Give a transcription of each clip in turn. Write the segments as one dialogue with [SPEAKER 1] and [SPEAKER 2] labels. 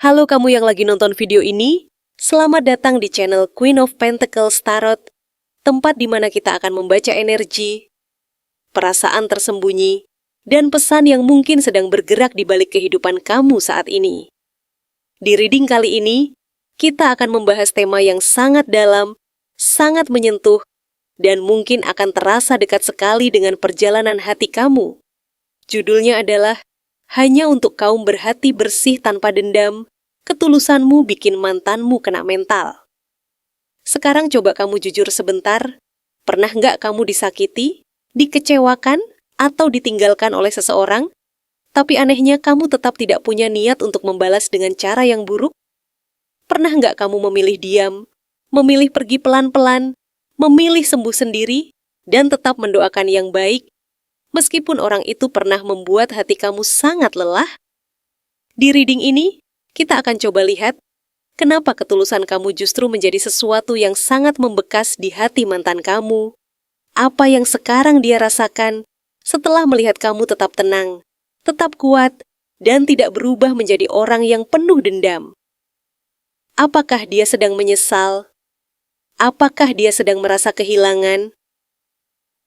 [SPEAKER 1] Halo kamu yang lagi nonton video ini, selamat datang di channel Queen of Pentacles Tarot, tempat di mana kita akan membaca energi, perasaan tersembunyi, dan pesan yang mungkin sedang bergerak di balik kehidupan kamu saat ini. Di reading kali ini, kita akan membahas tema yang sangat dalam, sangat menyentuh, dan mungkin akan terasa dekat sekali dengan perjalanan hati kamu. Judulnya adalah Hanya untuk kaum berhati bersih tanpa dendam, ketulusanmu bikin mantanmu kena mental. Sekarang coba kamu jujur sebentar, pernah nggak kamu disakiti, dikecewakan, atau ditinggalkan oleh seseorang? Tapi anehnya kamu tetap tidak punya niat untuk membalas dengan cara yang buruk? Pernah nggak kamu memilih diam, memilih pergi pelan-pelan, memilih sembuh sendiri, dan tetap mendoakan yang baik, meskipun orang itu pernah membuat hati kamu sangat lelah? Di reading ini, kita akan coba lihat kenapa ketulusan kamu justru menjadi sesuatu yang sangat membekas di hati mantan kamu. Apa yang sekarang dia rasakan setelah melihat kamu tetap tenang, tetap kuat, dan tidak berubah menjadi orang yang penuh dendam. Apakah dia sedang menyesal? Apakah dia sedang merasa kehilangan?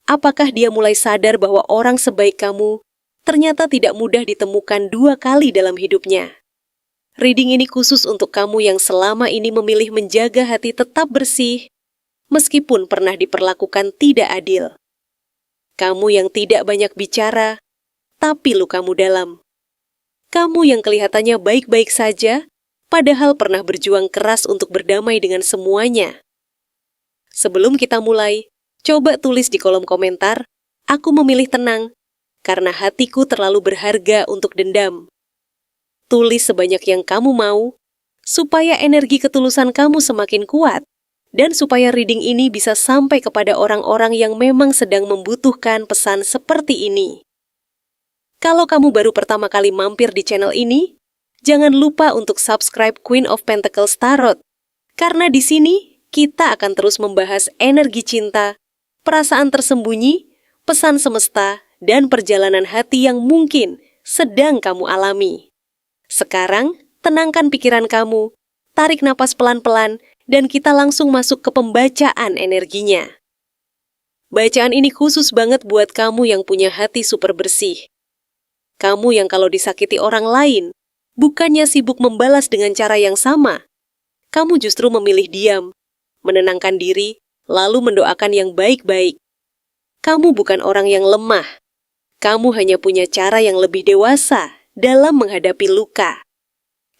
[SPEAKER 1] Apakah dia mulai sadar bahwa orang sebaik kamu ternyata tidak mudah ditemukan 2 kali dalam hidupnya? Reading ini khusus untuk kamu yang selama ini memilih menjaga hati tetap bersih, meskipun pernah diperlakukan tidak adil. Kamu yang tidak banyak bicara, tapi lukamu dalam. Kamu yang kelihatannya baik-baik saja, padahal pernah berjuang keras untuk berdamai dengan semuanya. Sebelum kita mulai, coba tulis di kolom komentar, aku memilih tenang, karena hatiku terlalu berharga untuk dendam. Tulis sebanyak yang kamu mau, supaya energi ketulusan kamu semakin kuat, dan supaya reading ini bisa sampai kepada orang-orang yang memang sedang membutuhkan pesan seperti ini. Kalau kamu baru pertama kali mampir di channel ini, jangan lupa untuk subscribe Queen of Pentacles Tarot, karena di sini kita akan terus membahas energi cinta, perasaan tersembunyi, pesan semesta, dan perjalanan hati yang mungkin sedang kamu alami. Sekarang, tenangkan pikiran kamu, tarik napas pelan-pelan, dan kita langsung masuk ke pembacaan energinya. Bacaan ini khusus banget buat kamu yang punya hati super bersih. Kamu yang kalau disakiti orang lain, bukannya sibuk membalas dengan cara yang sama. Kamu justru memilih diam, menenangkan diri, lalu mendoakan yang baik-baik. Kamu bukan orang yang lemah. Kamu hanya punya cara yang lebih dewasa dalam menghadapi luka.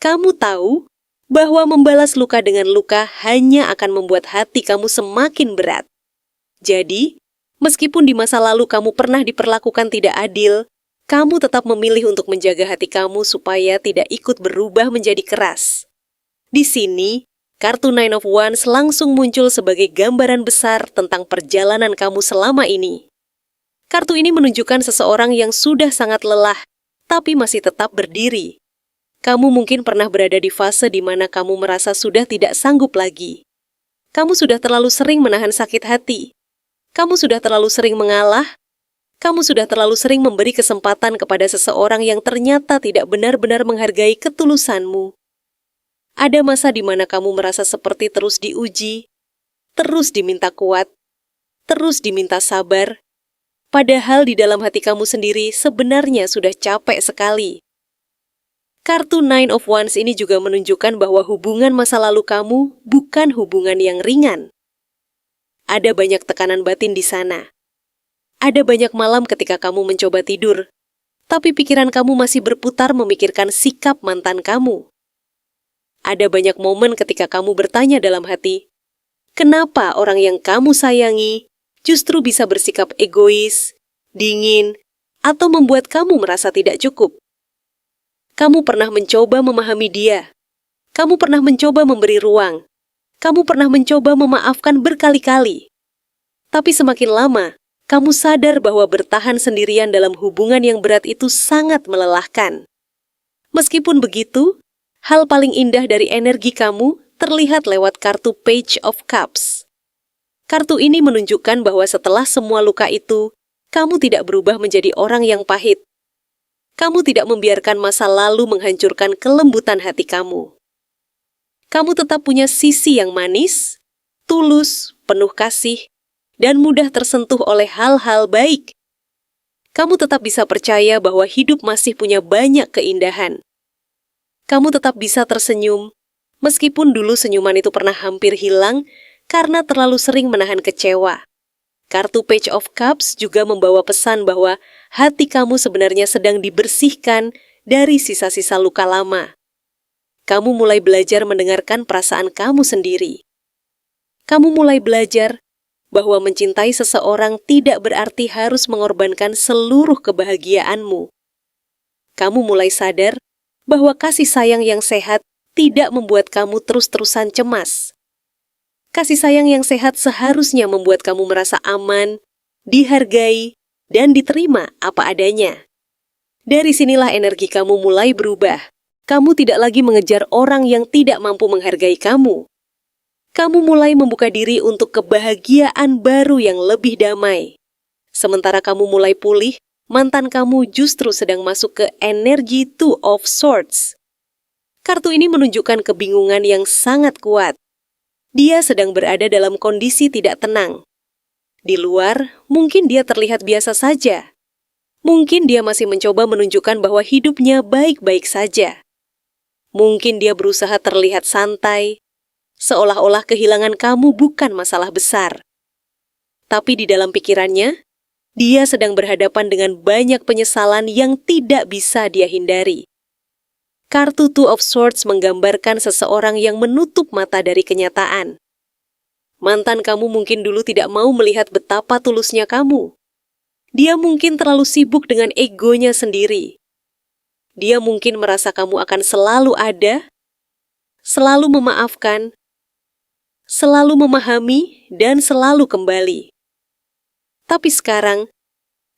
[SPEAKER 1] Kamu tahu bahwa membalas luka dengan luka hanya akan membuat hati kamu semakin berat. Jadi, meskipun di masa lalu kamu pernah diperlakukan tidak adil, kamu tetap memilih untuk menjaga hati kamu supaya tidak ikut berubah menjadi keras. Di sini, kartu Nine of Wands langsung muncul sebagai gambaran besar tentang perjalanan kamu selama ini. Kartu ini menunjukkan seseorang yang sudah sangat lelah, tapi masih tetap berdiri. Kamu mungkin pernah berada di fase di mana kamu merasa sudah tidak sanggup lagi. Kamu sudah terlalu sering menahan sakit hati. Kamu sudah terlalu sering mengalah. Kamu sudah terlalu sering memberi kesempatan kepada seseorang yang ternyata tidak benar-benar menghargai ketulusanmu. Ada masa di mana kamu merasa seperti terus diuji, terus diminta kuat, terus diminta sabar, padahal di dalam hati kamu sendiri sebenarnya sudah capek sekali. Kartu Nine of Wands ini juga menunjukkan bahwa hubungan masa lalu kamu bukan hubungan yang ringan. Ada banyak tekanan batin di sana. Ada banyak malam ketika kamu mencoba tidur, tapi pikiran kamu masih berputar memikirkan sikap mantan kamu. Ada banyak momen ketika kamu bertanya dalam hati, kenapa orang yang kamu sayangi justru bisa bersikap egois, dingin, atau membuat kamu merasa tidak cukup. Kamu pernah mencoba memahami dia. Kamu pernah mencoba memberi ruang. Kamu pernah mencoba memaafkan berkali-kali. Tapi semakin lama, kamu sadar bahwa bertahan sendirian dalam hubungan yang berat itu sangat melelahkan. Meskipun begitu, hal paling indah dari energi kamu terlihat lewat kartu Page of Cups. Kartu ini menunjukkan bahwa setelah semua luka itu, kamu tidak berubah menjadi orang yang pahit. Kamu tidak membiarkan masa lalu menghancurkan kelembutan hati kamu. Kamu tetap punya sisi yang manis, tulus, penuh kasih, dan mudah tersentuh oleh hal-hal baik. Kamu tetap bisa percaya bahwa hidup masih punya banyak keindahan. Kamu tetap bisa tersenyum, meskipun dulu senyuman itu pernah hampir hilang karena terlalu sering menahan kecewa. Kartu Page of Cups juga membawa pesan bahwa hati kamu sebenarnya sedang dibersihkan dari sisa-sisa luka lama. Kamu mulai belajar mendengarkan perasaan kamu sendiri. Kamu mulai belajar bahwa mencintai seseorang tidak berarti harus mengorbankan seluruh kebahagiaanmu. Kamu mulai sadar bahwa kasih sayang yang sehat tidak membuat kamu terus-terusan cemas. Kasih sayang yang sehat seharusnya membuat kamu merasa aman, dihargai, dan diterima apa adanya. Dari sinilah energi kamu mulai berubah. Kamu tidak lagi mengejar orang yang tidak mampu menghargai kamu. Kamu mulai membuka diri untuk kebahagiaan baru yang lebih damai. Sementara kamu mulai pulih, mantan kamu justru sedang masuk ke energi Two of Swords. Kartu ini menunjukkan kebingungan yang sangat kuat. Dia sedang berada dalam kondisi tidak tenang. Di luar, mungkin dia terlihat biasa saja. Mungkin dia masih mencoba menunjukkan bahwa hidupnya baik-baik saja. Mungkin dia berusaha terlihat santai, seolah-olah kehilangan kamu bukan masalah besar. Tapi di dalam pikirannya, dia sedang berhadapan dengan banyak penyesalan yang tidak bisa dia hindari. Kartu Two of Swords menggambarkan seseorang yang menutup mata dari kenyataan. Mantan kamu mungkin dulu tidak mau melihat betapa tulusnya kamu. Dia mungkin terlalu sibuk dengan egonya sendiri. Dia mungkin merasa kamu akan selalu ada, selalu memaafkan, selalu memahami, dan selalu kembali. Tapi sekarang,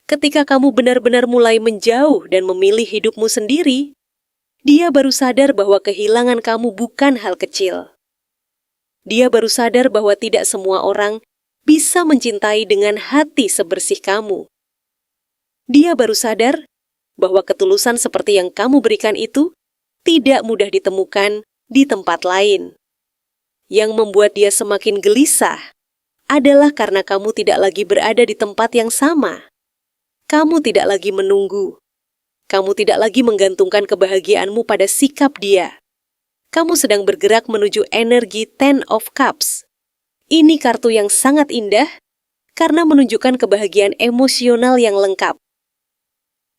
[SPEAKER 1] ketika kamu benar-benar mulai menjauh dan memilih hidupmu sendiri, dia baru sadar bahwa kehilangan kamu bukan hal kecil. Dia baru sadar bahwa tidak semua orang bisa mencintai dengan hati sebersih kamu. Dia baru sadar bahwa ketulusan seperti yang kamu berikan itu tidak mudah ditemukan di tempat lain. Yang membuat dia semakin gelisah adalah karena kamu tidak lagi berada di tempat yang sama. Kamu tidak lagi menunggu. Kamu tidak lagi menggantungkan kebahagiaanmu pada sikap dia. Kamu sedang bergerak menuju energi Ten of Cups. Ini kartu yang sangat indah karena menunjukkan kebahagiaan emosional yang lengkap.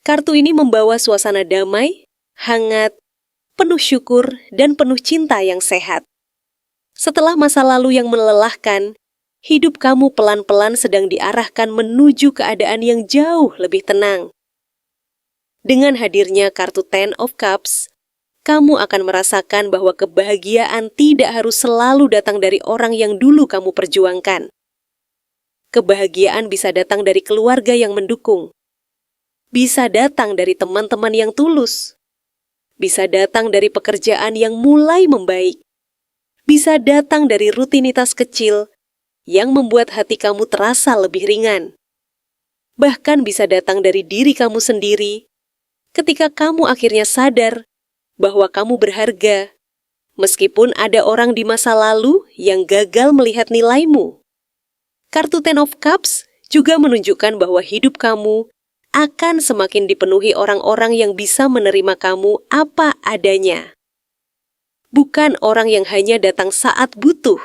[SPEAKER 1] Kartu ini membawa suasana damai, hangat, penuh syukur, dan penuh cinta yang sehat. Setelah masa lalu yang melelahkan, hidup kamu pelan-pelan sedang diarahkan menuju keadaan yang jauh lebih tenang. Dengan hadirnya kartu Ten of Cups, kamu akan merasakan bahwa kebahagiaan tidak harus selalu datang dari orang yang dulu kamu perjuangkan. Kebahagiaan bisa datang dari keluarga yang mendukung. Bisa datang dari teman-teman yang tulus. Bisa datang dari pekerjaan yang mulai membaik. Bisa datang dari rutinitas kecil yang membuat hati kamu terasa lebih ringan. Bahkan bisa datang dari diri kamu sendiri ketika kamu akhirnya sadar bahwa kamu berharga, meskipun ada orang di masa lalu yang gagal melihat nilaimu. Kartu Ten of Cups juga menunjukkan bahwa hidup kamu akan semakin dipenuhi orang-orang yang bisa menerima kamu apa adanya. Bukan orang yang hanya datang saat butuh.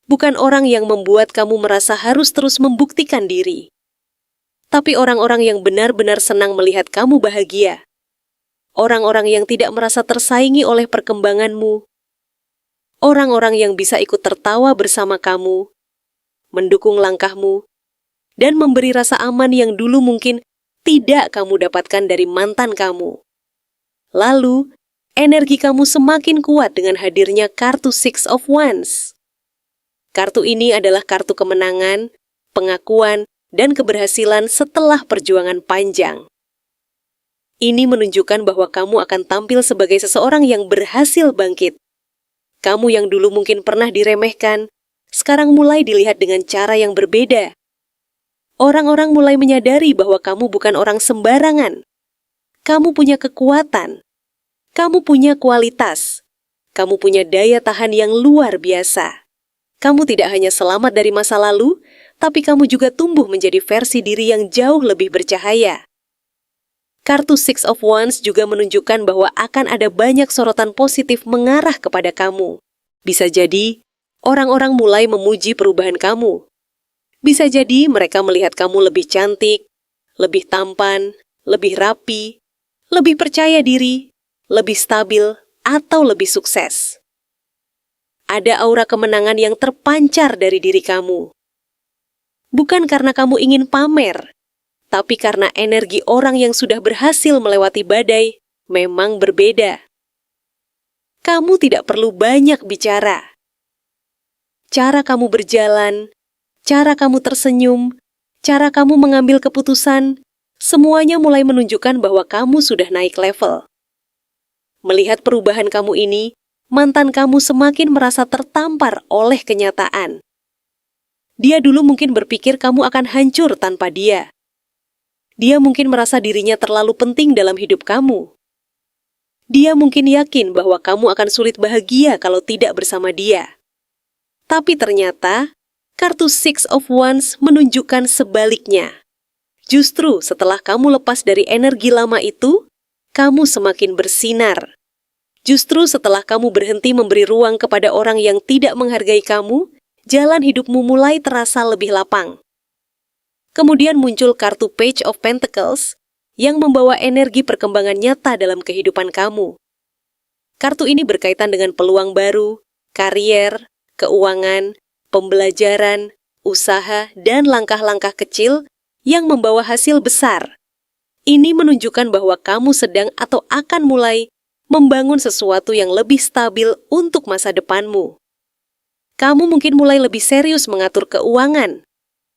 [SPEAKER 1] Bukan orang yang membuat kamu merasa harus terus membuktikan diri. Tapi orang-orang yang benar-benar senang melihat kamu bahagia. Orang-orang yang tidak merasa tersaingi oleh perkembanganmu. Orang-orang yang bisa ikut tertawa bersama kamu, mendukung langkahmu, dan memberi rasa aman yang dulu mungkin tidak kamu dapatkan dari mantan kamu. Lalu, energi kamu semakin kuat dengan hadirnya kartu Six of Wands. Kartu ini adalah kartu kemenangan, pengakuan, dan keberhasilan setelah perjuangan panjang. Ini menunjukkan bahwa kamu akan tampil sebagai seseorang yang berhasil bangkit. Kamu yang dulu mungkin pernah diremehkan, sekarang mulai dilihat dengan cara yang berbeda. Orang-orang mulai menyadari bahwa kamu bukan orang sembarangan. Kamu punya kekuatan. Kamu punya kualitas. Kamu punya daya tahan yang luar biasa. Kamu tidak hanya selamat dari masa lalu, tapi kamu juga tumbuh menjadi versi diri yang jauh lebih bercahaya. Kartu Six of Wands juga menunjukkan bahwa akan ada banyak sorotan positif mengarah kepada kamu. Bisa jadi, orang-orang mulai memuji perubahan kamu. Bisa jadi mereka melihat kamu lebih cantik, lebih tampan, lebih rapi, lebih percaya diri, lebih stabil, atau lebih sukses. Ada aura kemenangan yang terpancar dari diri kamu. Bukan karena kamu ingin pamer, tapi karena energi orang yang sudah berhasil melewati badai memang berbeda. Kamu tidak perlu banyak bicara. Cara kamu berjalan, cara kamu tersenyum, cara kamu mengambil keputusan, semuanya mulai menunjukkan bahwa kamu sudah naik level. Melihat perubahan kamu ini, mantan kamu semakin merasa tertampar oleh kenyataan. Dia dulu mungkin berpikir kamu akan hancur tanpa dia. Dia mungkin merasa dirinya terlalu penting dalam hidup kamu. Dia mungkin yakin bahwa kamu akan sulit bahagia kalau tidak bersama dia. Tapi ternyata, kartu Six of Wands menunjukkan sebaliknya. Justru setelah kamu lepas dari energi lama itu, kamu semakin bersinar. Justru setelah kamu berhenti memberi ruang kepada orang yang tidak menghargai kamu, jalan hidupmu mulai terasa lebih lapang. Kemudian muncul kartu Page of Pentacles yang membawa energi perkembangan nyata dalam kehidupan kamu. Kartu ini berkaitan dengan peluang baru, karier, keuangan, pembelajaran, usaha, dan langkah-langkah kecil yang membawa hasil besar. Ini menunjukkan bahwa kamu sedang atau akan mulai membangun sesuatu yang lebih stabil untuk masa depanmu. Kamu mungkin mulai lebih serius mengatur keuangan.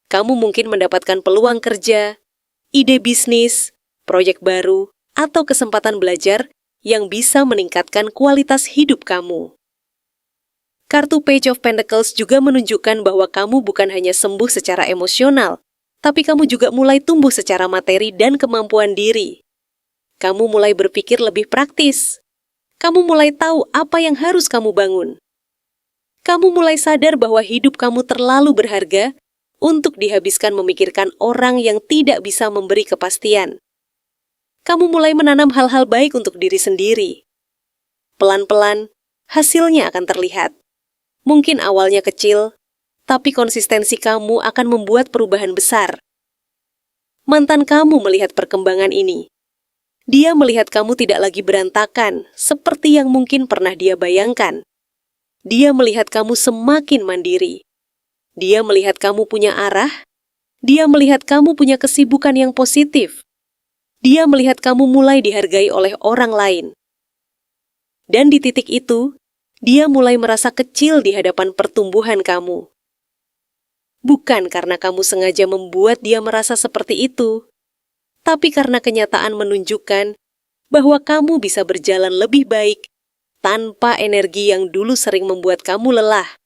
[SPEAKER 1] Kamu mungkin mendapatkan peluang kerja, ide bisnis, proyek baru, atau kesempatan belajar yang bisa meningkatkan kualitas hidup kamu. Kartu Page of Pentacles juga menunjukkan bahwa kamu bukan hanya sembuh secara emosional, tapi kamu juga mulai tumbuh secara materi dan kemampuan diri. Kamu mulai berpikir lebih praktis. Kamu mulai tahu apa yang harus kamu bangun. Kamu mulai sadar bahwa hidup kamu terlalu berharga untuk dihabiskan memikirkan orang yang tidak bisa memberi kepastian. Kamu mulai menanam hal-hal baik untuk diri sendiri. Pelan-pelan, hasilnya akan terlihat. Mungkin awalnya kecil, tapi konsistensi kamu akan membuat perubahan besar. Mantan kamu melihat perkembangan ini. Dia melihat kamu tidak lagi berantakan seperti yang mungkin pernah dia bayangkan. Dia melihat kamu semakin mandiri. Dia melihat kamu punya arah. Dia melihat kamu punya kesibukan yang positif. Dia melihat kamu mulai dihargai oleh orang lain. Dan di titik itu, dia mulai merasa kecil di hadapan pertumbuhan kamu. Bukan karena kamu sengaja membuat dia merasa seperti itu, tapi karena kenyataan menunjukkan bahwa kamu bisa berjalan lebih baik tanpa energi yang dulu sering membuat kamu lelah.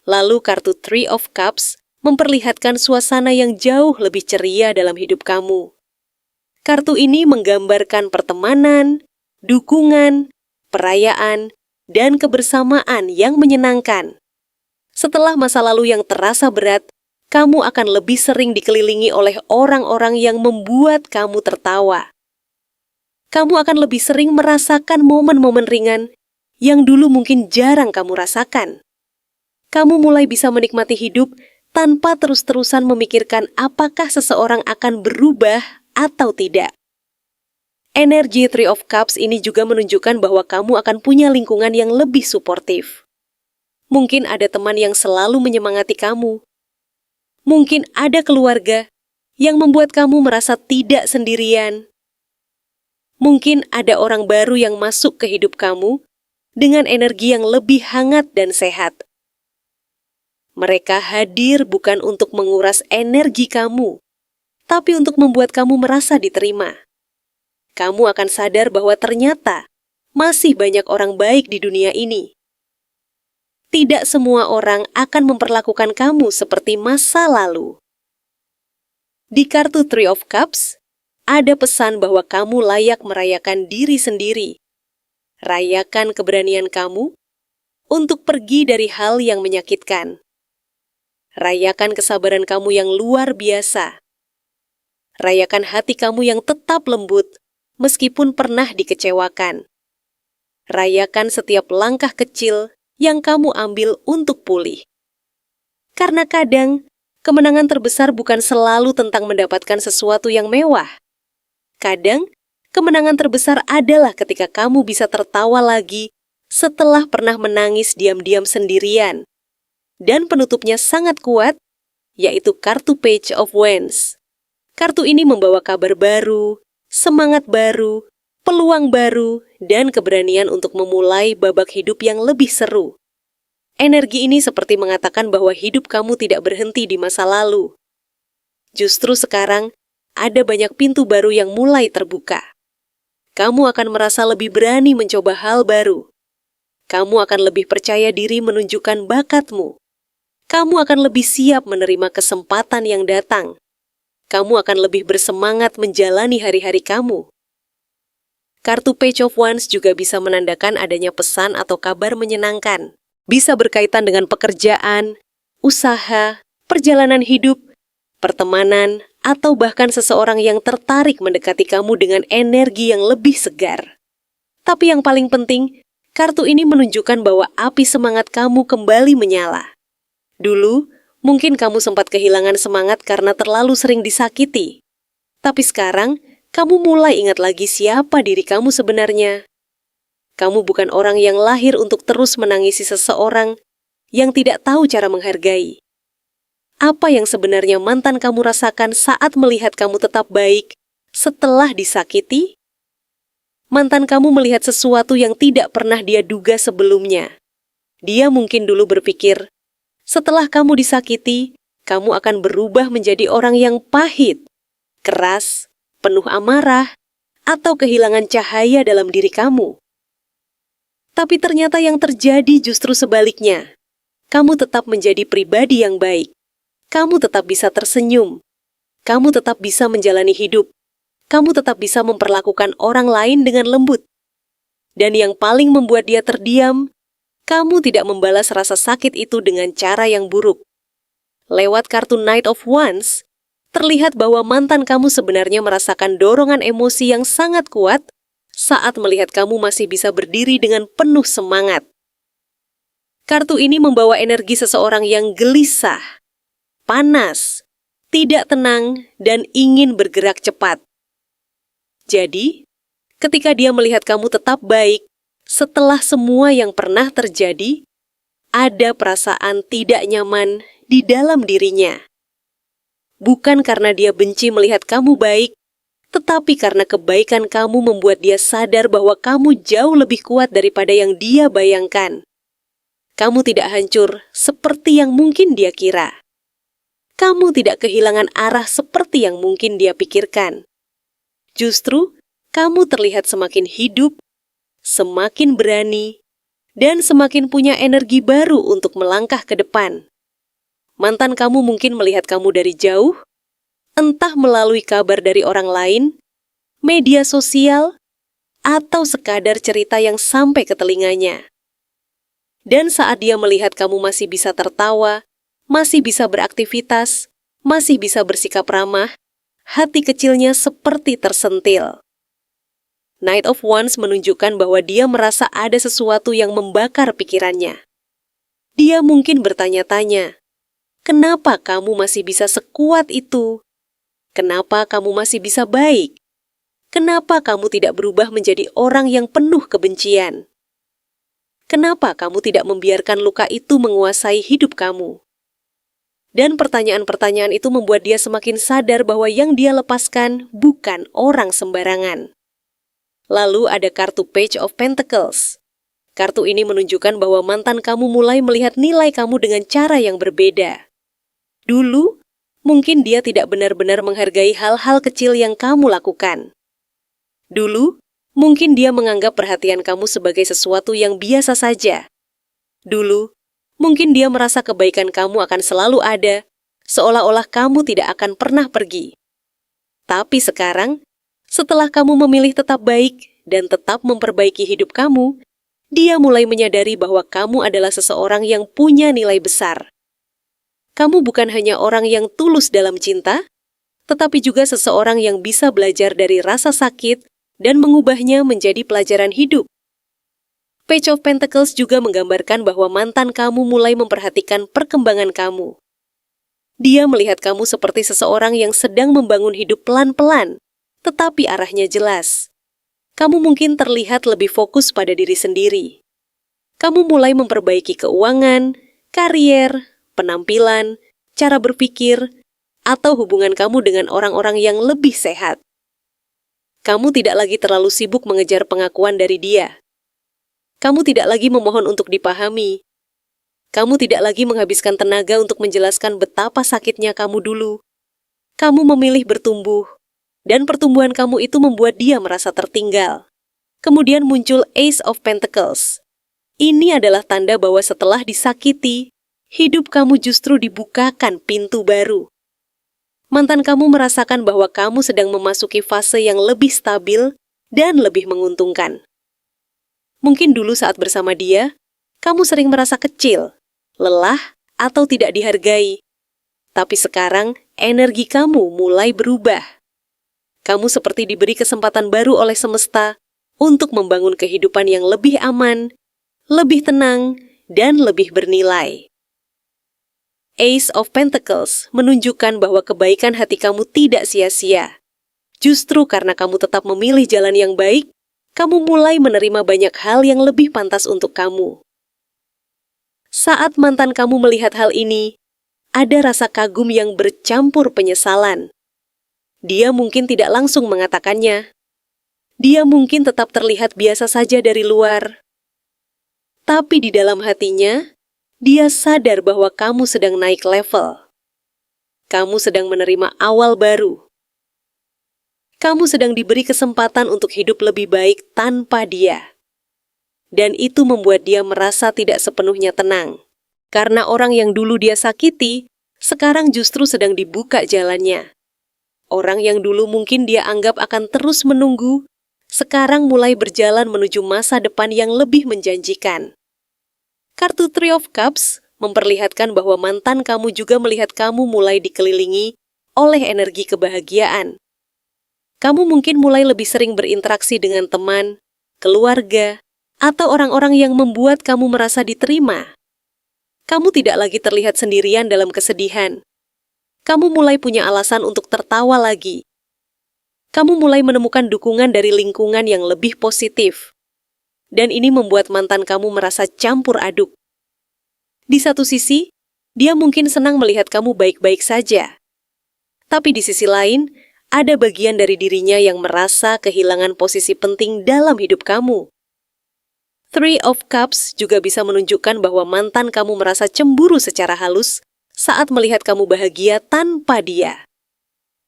[SPEAKER 1] Lalu kartu Three of Cups memperlihatkan suasana yang jauh lebih ceria dalam hidup kamu. Kartu ini menggambarkan pertemanan, dukungan, perayaan, dan kebersamaan yang menyenangkan. Setelah masa lalu yang terasa berat, kamu akan lebih sering dikelilingi oleh orang-orang yang membuat kamu tertawa. Kamu akan lebih sering merasakan momen-momen ringan yang dulu mungkin jarang kamu rasakan. Kamu mulai bisa menikmati hidup tanpa terus-terusan memikirkan apakah seseorang akan berubah atau tidak. Energi Three of Cups ini juga menunjukkan bahwa kamu akan punya lingkungan yang lebih suportif. Mungkin ada teman yang selalu menyemangati kamu. Mungkin ada keluarga yang membuat kamu merasa tidak sendirian. Mungkin ada orang baru yang masuk ke hidup kamu dengan energi yang lebih hangat dan sehat. Mereka hadir bukan untuk menguras energi kamu, tapi untuk membuat kamu merasa diterima. Kamu akan sadar bahwa ternyata masih banyak orang baik di dunia ini. Tidak semua orang akan memperlakukan kamu seperti masa lalu. Di kartu Three of Cups, ada pesan bahwa kamu layak merayakan diri sendiri. Rayakan keberanian kamu untuk pergi dari hal yang menyakitkan. Rayakan kesabaran kamu yang luar biasa. Rayakan hati kamu yang tetap lembut meskipun pernah dikecewakan. Rayakan setiap langkah kecil yang kamu ambil untuk pulih. Karena kadang, kemenangan terbesar bukan selalu tentang mendapatkan sesuatu yang mewah. Kadang, kemenangan terbesar adalah ketika kamu bisa tertawa lagi setelah pernah menangis diam-diam sendirian. Dan penutupnya sangat kuat, yaitu kartu Page of Wands. Kartu ini membawa kabar baru, semangat baru, peluang baru, dan keberanian untuk memulai babak hidup yang lebih seru. Energi ini seperti mengatakan bahwa hidup kamu tidak berhenti di masa lalu. Justru sekarang, ada banyak pintu baru yang mulai terbuka. Kamu akan merasa lebih berani mencoba hal baru. Kamu akan lebih percaya diri menunjukkan bakatmu. Kamu akan lebih siap menerima kesempatan yang datang. Kamu akan lebih bersemangat menjalani hari-hari kamu. Kartu Page of Wands juga bisa menandakan adanya pesan atau kabar menyenangkan. Bisa berkaitan dengan pekerjaan, usaha, perjalanan hidup, pertemanan, atau bahkan seseorang yang tertarik mendekati kamu dengan energi yang lebih segar. Tapi yang paling penting, kartu ini menunjukkan bahwa api semangat kamu kembali menyala. Dulu, mungkin kamu sempat kehilangan semangat karena terlalu sering disakiti. Tapi sekarang, kamu mulai ingat lagi siapa diri kamu sebenarnya. Kamu bukan orang yang lahir untuk terus menangisi seseorang yang tidak tahu cara menghargai. Apa yang sebenarnya mantan kamu rasakan saat melihat kamu tetap baik setelah disakiti? Mantan kamu melihat sesuatu yang tidak pernah dia duga sebelumnya. Dia mungkin dulu berpikir, setelah kamu disakiti, kamu akan berubah menjadi orang yang pahit, keras, penuh amarah, atau kehilangan cahaya dalam diri kamu. Tapi ternyata yang terjadi justru sebaliknya. Kamu tetap menjadi pribadi yang baik. Kamu tetap bisa tersenyum. Kamu tetap bisa menjalani hidup. Kamu tetap bisa memperlakukan orang lain dengan lembut. Dan yang paling membuat dia terdiam, kamu tidak membalas rasa sakit itu dengan cara yang buruk. Lewat kartu Knight of Wands, terlihat bahwa mantan kamu sebenarnya merasakan dorongan emosi yang sangat kuat saat melihat kamu masih bisa berdiri dengan penuh semangat. Kartu ini membawa energi seseorang yang gelisah, panas, tidak tenang, dan ingin bergerak cepat. Jadi, ketika dia melihat kamu tetap baik, setelah semua yang pernah terjadi, ada perasaan tidak nyaman di dalam dirinya. Bukan karena dia benci melihat kamu baik, tetapi karena kebaikan kamu membuat dia sadar bahwa kamu jauh lebih kuat daripada yang dia bayangkan. Kamu tidak hancur seperti yang mungkin dia kira. Kamu tidak kehilangan arah seperti yang mungkin dia pikirkan. Justru, kamu terlihat semakin hidup, semakin berani, dan semakin punya energi baru untuk melangkah ke depan. Mantan kamu mungkin melihat kamu dari jauh, entah melalui kabar dari orang lain, media sosial, atau sekadar cerita yang sampai ke telinganya. Dan saat dia melihat kamu masih bisa tertawa, masih bisa beraktivitas, masih bisa bersikap ramah, hati kecilnya seperti tersentil. Knight of Wands menunjukkan bahwa dia merasa ada sesuatu yang membakar pikirannya. Dia mungkin bertanya-tanya, kenapa kamu masih bisa sekuat itu? Kenapa kamu masih bisa baik? Kenapa kamu tidak berubah menjadi orang yang penuh kebencian? Kenapa kamu tidak membiarkan luka itu menguasai hidup kamu? Dan pertanyaan-pertanyaan itu membuat dia semakin sadar bahwa yang dia lepaskan bukan orang sembarangan. Lalu ada kartu Page of Pentacles. Kartu ini menunjukkan bahwa mantan kamu mulai melihat nilai kamu dengan cara yang berbeda. Dulu, mungkin dia tidak benar-benar menghargai hal-hal kecil yang kamu lakukan. Dulu, mungkin dia menganggap perhatian kamu sebagai sesuatu yang biasa saja. Dulu, mungkin dia merasa kebaikan kamu akan selalu ada, seolah-olah kamu tidak akan pernah pergi. Tapi sekarang, Setelah kamu memilih tetap baik dan tetap memperbaiki hidup kamu, dia mulai menyadari bahwa kamu adalah seseorang yang punya nilai besar. Kamu bukan hanya orang yang tulus dalam cinta, tetapi juga seseorang yang bisa belajar dari rasa sakit dan mengubahnya menjadi pelajaran hidup. Page of Pentacles juga menggambarkan bahwa mantan kamu mulai memperhatikan perkembangan kamu. Dia melihat kamu seperti seseorang yang sedang membangun hidup pelan-pelan, tetapi arahnya jelas. Kamu mungkin terlihat lebih fokus pada diri sendiri. Kamu mulai memperbaiki keuangan, karier, penampilan, cara berpikir, atau hubungan kamu dengan orang-orang yang lebih sehat. Kamu tidak lagi terlalu sibuk mengejar pengakuan dari dia. Kamu tidak lagi memohon untuk dipahami. Kamu tidak lagi menghabiskan tenaga untuk menjelaskan betapa sakitnya kamu dulu. Kamu memilih bertumbuh, dan pertumbuhan kamu itu membuat dia merasa tertinggal. Kemudian muncul Ace of Pentacles. Ini adalah tanda bahwa setelah disakiti, hidup kamu justru dibukakan pintu baru. Mantan kamu merasakan bahwa kamu sedang memasuki fase yang lebih stabil dan lebih menguntungkan. Mungkin dulu saat bersama dia, kamu sering merasa kecil, lelah, atau tidak dihargai. Tapi sekarang, energi kamu mulai berubah. Kamu seperti diberi kesempatan baru oleh semesta untuk membangun kehidupan yang lebih aman, lebih tenang, dan lebih bernilai. Ace of Pentacles menunjukkan bahwa kebaikan hati kamu tidak sia-sia. Justru karena kamu tetap memilih jalan yang baik, kamu mulai menerima banyak hal yang lebih pantas untuk kamu. Saat mantan kamu melihat hal ini, ada rasa kagum yang bercampur penyesalan. Dia mungkin tidak langsung mengatakannya. Dia mungkin tetap terlihat biasa saja dari luar. Tapi di dalam hatinya, dia sadar bahwa kamu sedang naik level. Kamu sedang menerima awal baru. Kamu sedang diberi kesempatan untuk hidup lebih baik tanpa dia. Dan itu membuat dia merasa tidak sepenuhnya tenang. Karena orang yang dulu dia sakiti, sekarang justru sedang dibuka jalannya. Orang yang dulu mungkin dia anggap akan terus menunggu, sekarang mulai berjalan menuju masa depan yang lebih menjanjikan. Kartu Three of Cups memperlihatkan bahwa mantan kamu juga melihat kamu mulai dikelilingi oleh energi kebahagiaan. Kamu mungkin mulai lebih sering berinteraksi dengan teman, keluarga, atau orang-orang yang membuat kamu merasa diterima. Kamu tidak lagi terlihat sendirian dalam kesedihan. Kamu mulai punya alasan untuk tertawa lagi. Kamu mulai menemukan dukungan dari lingkungan yang lebih positif. Dan ini membuat mantan kamu merasa campur aduk. Di satu sisi, dia mungkin senang melihat kamu baik-baik saja. Tapi di sisi lain, ada bagian dari dirinya yang merasa kehilangan posisi penting dalam hidup kamu. Three of Cups juga bisa menunjukkan bahwa mantan kamu merasa cemburu secara halus saat melihat kamu bahagia tanpa dia.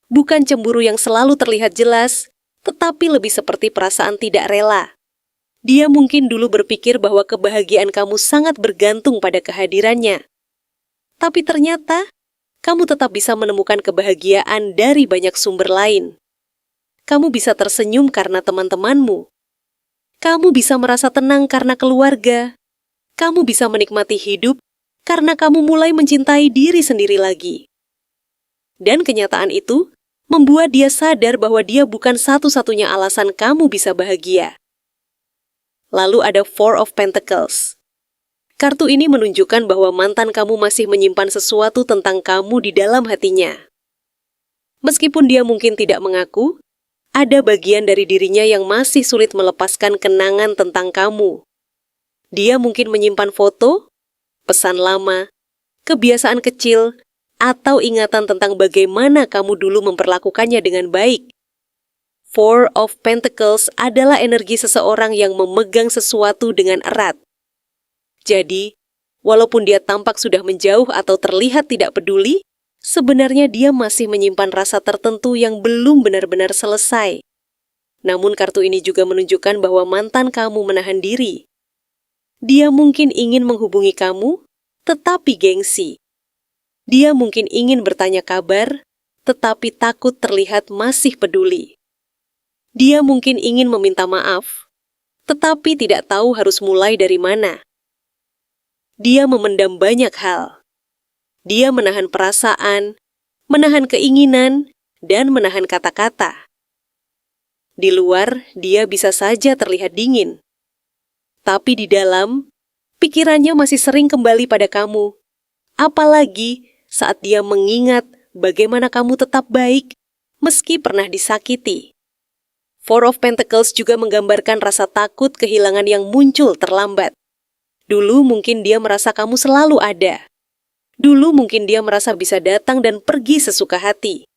[SPEAKER 1] Bukan cemburu yang selalu terlihat jelas, tetapi lebih seperti perasaan tidak rela. Dia mungkin dulu berpikir bahwa kebahagiaan kamu sangat bergantung pada kehadirannya. Tapi ternyata, kamu tetap bisa menemukan kebahagiaan dari banyak sumber lain. Kamu bisa tersenyum karena teman-temanmu. Kamu bisa merasa tenang karena keluarga. Kamu bisa menikmati hidup karena kamu mulai mencintai diri sendiri lagi. Dan kenyataan itu membuat dia sadar bahwa dia bukan satu-satunya alasan kamu bisa bahagia. Lalu ada Four of Pentacles. Kartu ini menunjukkan bahwa mantan kamu masih menyimpan sesuatu tentang kamu di dalam hatinya. Meskipun dia mungkin tidak mengaku, ada bagian dari dirinya yang masih sulit melepaskan kenangan tentang kamu. Dia mungkin menyimpan foto, pesan lama, kebiasaan kecil, atau ingatan tentang bagaimana kamu dulu memperlakukannya dengan baik. Four of Pentacles adalah energi seseorang yang memegang sesuatu dengan erat. Jadi, walaupun dia tampak sudah menjauh atau terlihat tidak peduli, sebenarnya dia masih menyimpan rasa tertentu yang belum benar-benar selesai. Namun kartu ini juga menunjukkan bahwa mantan kamu menahan diri. Dia mungkin ingin menghubungi kamu, tetapi gengsi. Dia mungkin ingin bertanya kabar, tetapi takut terlihat masih peduli. Dia mungkin ingin meminta maaf, tetapi tidak tahu harus mulai dari mana. Dia memendam banyak hal. Dia menahan perasaan, menahan keinginan, dan menahan kata-kata. Di luar, dia bisa saja terlihat dingin. Tapi di dalam, pikirannya masih sering kembali pada kamu. Apalagi saat dia mengingat bagaimana kamu tetap baik meski pernah disakiti. Four of Pentacles juga menggambarkan rasa takut kehilangan yang muncul terlambat. Dulu mungkin dia merasa kamu selalu ada. Dulu mungkin dia merasa bisa datang dan pergi sesuka hati.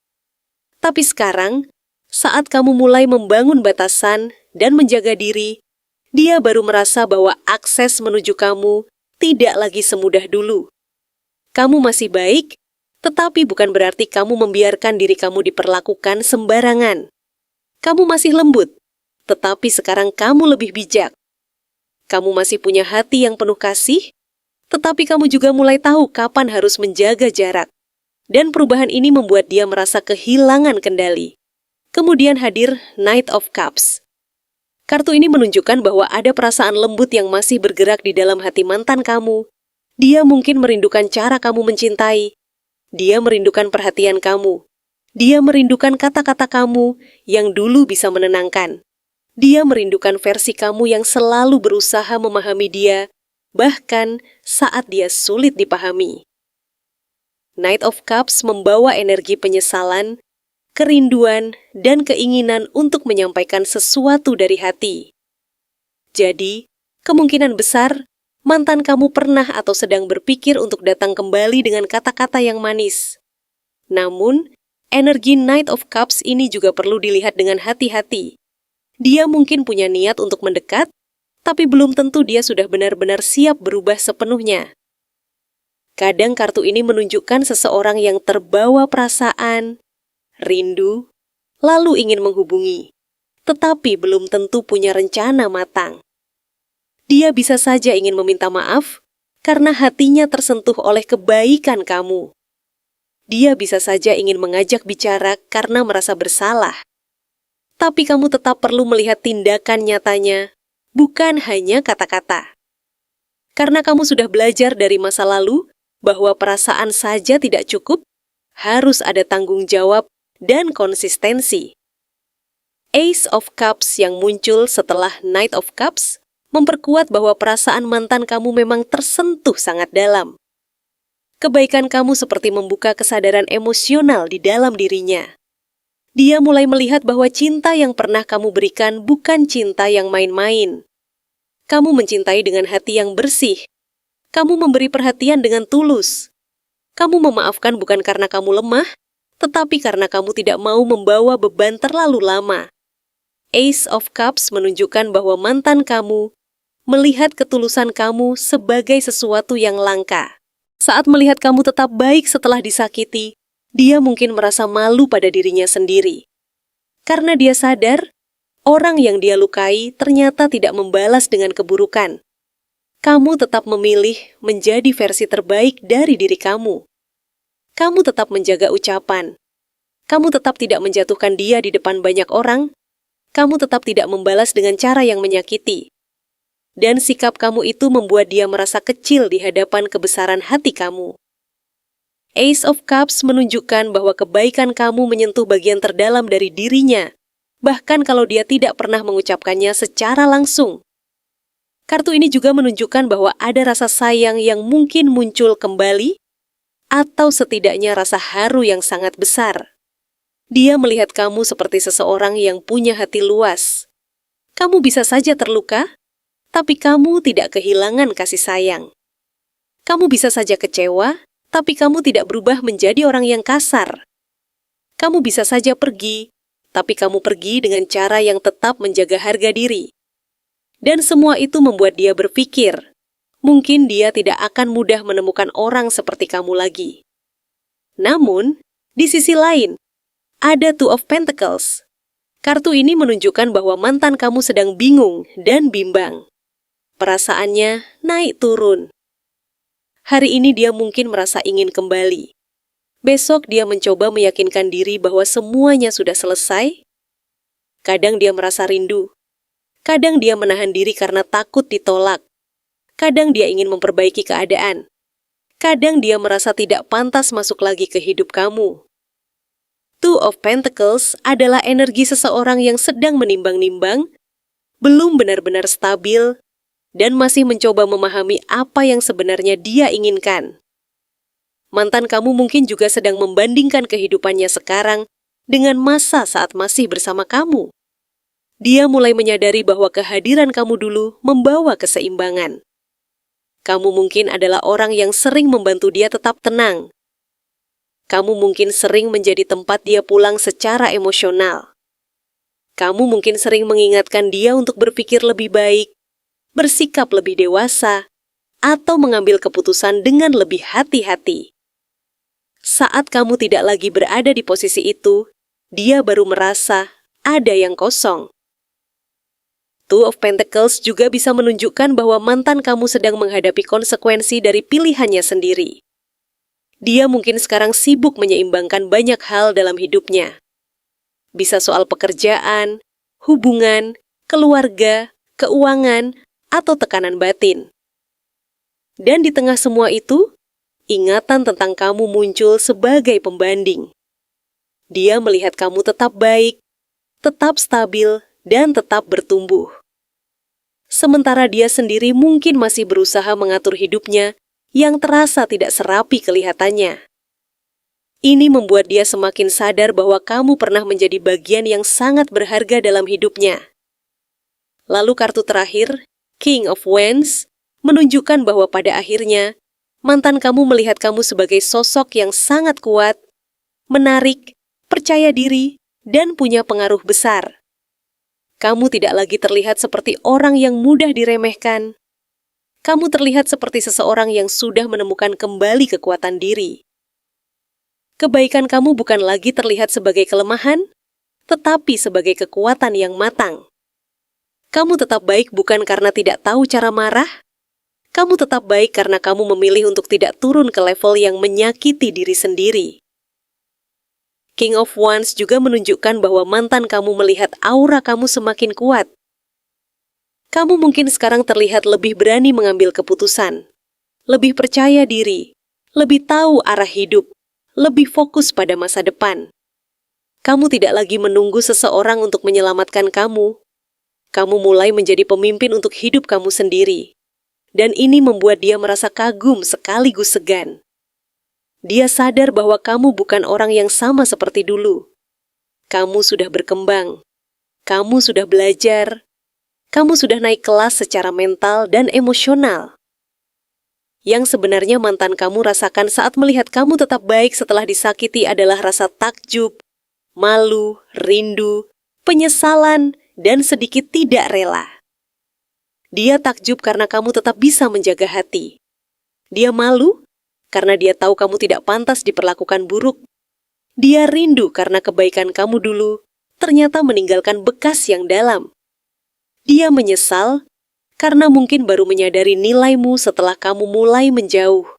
[SPEAKER 1] Tapi sekarang, saat kamu mulai membangun batasan dan menjaga diri, dia baru merasa bahwa akses menuju kamu tidak lagi semudah dulu. Kamu masih baik, tetapi bukan berarti kamu membiarkan diri kamu diperlakukan sembarangan. Kamu masih lembut, tetapi sekarang kamu lebih bijak. Kamu masih punya hati yang penuh kasih, tetapi kamu juga mulai tahu kapan harus menjaga jarak. Dan perubahan ini membuat dia merasa kehilangan kendali. Kemudian hadir Knight of Cups. Kartu ini menunjukkan bahwa ada perasaan lembut yang masih bergerak di dalam hati mantan kamu. Dia mungkin merindukan cara kamu mencintai. Dia merindukan perhatian kamu. Dia merindukan kata-kata kamu yang dulu bisa menenangkan. Dia merindukan versi kamu yang selalu berusaha memahami dia, bahkan saat dia sulit dipahami. Knight of Cups membawa energi penyesalan, kerinduan, dan keinginan untuk menyampaikan sesuatu dari hati. Jadi, kemungkinan besar, mantan kamu pernah atau sedang berpikir untuk datang kembali dengan kata-kata yang manis. Namun, energi Knight of Cups ini juga perlu dilihat dengan hati-hati. Dia mungkin punya niat untuk mendekat, tapi belum tentu dia sudah benar-benar siap berubah sepenuhnya. Kadang kartu ini menunjukkan seseorang yang terbawa perasaan, rindu, lalu ingin menghubungi, tetapi belum tentu punya rencana matang. Dia bisa saja ingin meminta maaf karena hatinya tersentuh oleh kebaikan kamu. Dia bisa saja ingin mengajak bicara karena merasa bersalah. Tapi kamu tetap perlu melihat tindakan nyatanya, bukan hanya kata-kata. Karena kamu sudah belajar dari masa lalu bahwa perasaan saja tidak cukup, harus ada tanggung jawab dan konsistensi. Ace of Cups yang muncul setelah Knight of Cups memperkuat bahwa perasaan mantan kamu memang tersentuh sangat dalam. Kebaikan kamu seperti membuka kesadaran emosional di dalam dirinya. Dia mulai melihat bahwa cinta yang pernah kamu berikan bukan cinta yang main-main. Kamu mencintai dengan hati yang bersih. Kamu memberi perhatian dengan tulus. Kamu memaafkan bukan karena kamu lemah, tetapi karena kamu tidak mau membawa beban terlalu lama. Ace of Cups menunjukkan bahwa mantan kamu melihat ketulusan kamu sebagai sesuatu yang langka. Saat melihat kamu tetap baik setelah disakiti, dia mungkin merasa malu pada dirinya sendiri. Karena dia sadar, orang yang dia lukai ternyata tidak membalas dengan keburukan. Kamu tetap memilih menjadi versi terbaik dari diri kamu. Kamu tetap menjaga ucapan. Kamu tetap tidak menjatuhkan dia di depan banyak orang. Kamu tetap tidak membalas dengan cara yang menyakiti. Dan sikap kamu itu membuat dia merasa kecil di hadapan kebesaran hati kamu. Ace of Cups menunjukkan bahwa kebaikan kamu menyentuh bagian terdalam dari dirinya, bahkan kalau dia tidak pernah mengucapkannya secara langsung. Kartu ini juga menunjukkan bahwa ada rasa sayang yang mungkin muncul kembali, atau setidaknya rasa haru yang sangat besar. Dia melihat kamu seperti seseorang yang punya hati luas. Kamu bisa saja terluka, tapi kamu tidak kehilangan kasih sayang. Kamu bisa saja kecewa, tapi kamu tidak berubah menjadi orang yang kasar. Kamu bisa saja pergi, tapi kamu pergi dengan cara yang tetap menjaga harga diri. Dan semua itu membuat dia berpikir, mungkin dia tidak akan mudah menemukan orang seperti kamu lagi. Namun, di sisi lain, ada Two of Pentacles. Kartu ini menunjukkan bahwa mantan kamu sedang bingung dan bimbang. Perasaannya naik turun. Hari ini dia mungkin merasa ingin kembali. Besok dia mencoba meyakinkan diri bahwa semuanya sudah selesai. Kadang dia merasa rindu. Kadang dia menahan diri karena takut ditolak. Kadang dia ingin memperbaiki keadaan. Kadang dia merasa tidak pantas masuk lagi ke hidup kamu. Two of Pentacles adalah energi seseorang yang sedang menimbang-nimbang, belum benar-benar stabil, dan masih mencoba memahami apa yang sebenarnya dia inginkan. Mantan kamu mungkin juga sedang membandingkan kehidupannya sekarang dengan masa saat masih bersama kamu. Dia mulai menyadari bahwa kehadiran kamu dulu membawa keseimbangan. Kamu mungkin adalah orang yang sering membantu dia tetap tenang. Kamu mungkin sering menjadi tempat dia pulang secara emosional. Kamu mungkin sering mengingatkan dia untuk berpikir lebih baik, bersikap lebih dewasa, atau mengambil keputusan dengan lebih hati-hati. Saat kamu tidak lagi berada di posisi itu, dia baru merasa ada yang kosong. Two of Pentacles juga bisa menunjukkan bahwa mantan kamu sedang menghadapi konsekuensi dari pilihannya sendiri. Dia mungkin sekarang sibuk menyeimbangkan banyak hal dalam hidupnya. Bisa soal pekerjaan, hubungan, keluarga, keuangan, atau tekanan batin. Dan di tengah semua itu, ingatan tentang kamu muncul sebagai pembanding. Dia melihat kamu tetap baik, tetap stabil, dan tetap bertumbuh. Sementara dia sendiri mungkin masih berusaha mengatur hidupnya yang terasa tidak serapi kelihatannya. Ini membuat dia semakin sadar bahwa kamu pernah menjadi bagian yang sangat berharga dalam hidupnya. Lalu kartu terakhir, King of Wands, menunjukkan bahwa pada akhirnya, mantan kamu melihat kamu sebagai sosok yang sangat kuat, menarik, percaya diri, dan punya pengaruh besar. Kamu tidak lagi terlihat seperti orang yang mudah diremehkan. Kamu terlihat seperti seseorang yang sudah menemukan kembali kekuatan diri. Kebaikan kamu bukan lagi terlihat sebagai kelemahan, tetapi sebagai kekuatan yang matang. Kamu tetap baik bukan karena tidak tahu cara marah. Kamu tetap baik karena kamu memilih untuk tidak turun ke level yang menyakiti diri sendiri. King of Wands juga menunjukkan bahwa mantan kamu melihat aura kamu semakin kuat. Kamu mungkin sekarang terlihat lebih berani mengambil keputusan, lebih percaya diri, lebih tahu arah hidup, lebih fokus pada masa depan. Kamu tidak lagi menunggu seseorang untuk menyelamatkan kamu. Kamu mulai menjadi pemimpin untuk hidup kamu sendiri. Dan ini membuat dia merasa kagum sekaligus segan. Dia sadar bahwa kamu bukan orang yang sama seperti dulu. Kamu sudah berkembang. Kamu sudah belajar. Kamu sudah naik kelas secara mental dan emosional. Yang sebenarnya mantan kamu rasakan saat melihat kamu tetap baik setelah disakiti adalah rasa takjub, malu, rindu, penyesalan, dan sedikit tidak rela. Dia takjub karena kamu tetap bisa menjaga hati. Dia malu karena dia tahu kamu tidak pantas diperlakukan buruk. Dia rindu karena kebaikan kamu dulu ternyata meninggalkan bekas yang dalam. Dia menyesal karena mungkin baru menyadari nilaimu setelah kamu mulai menjauh.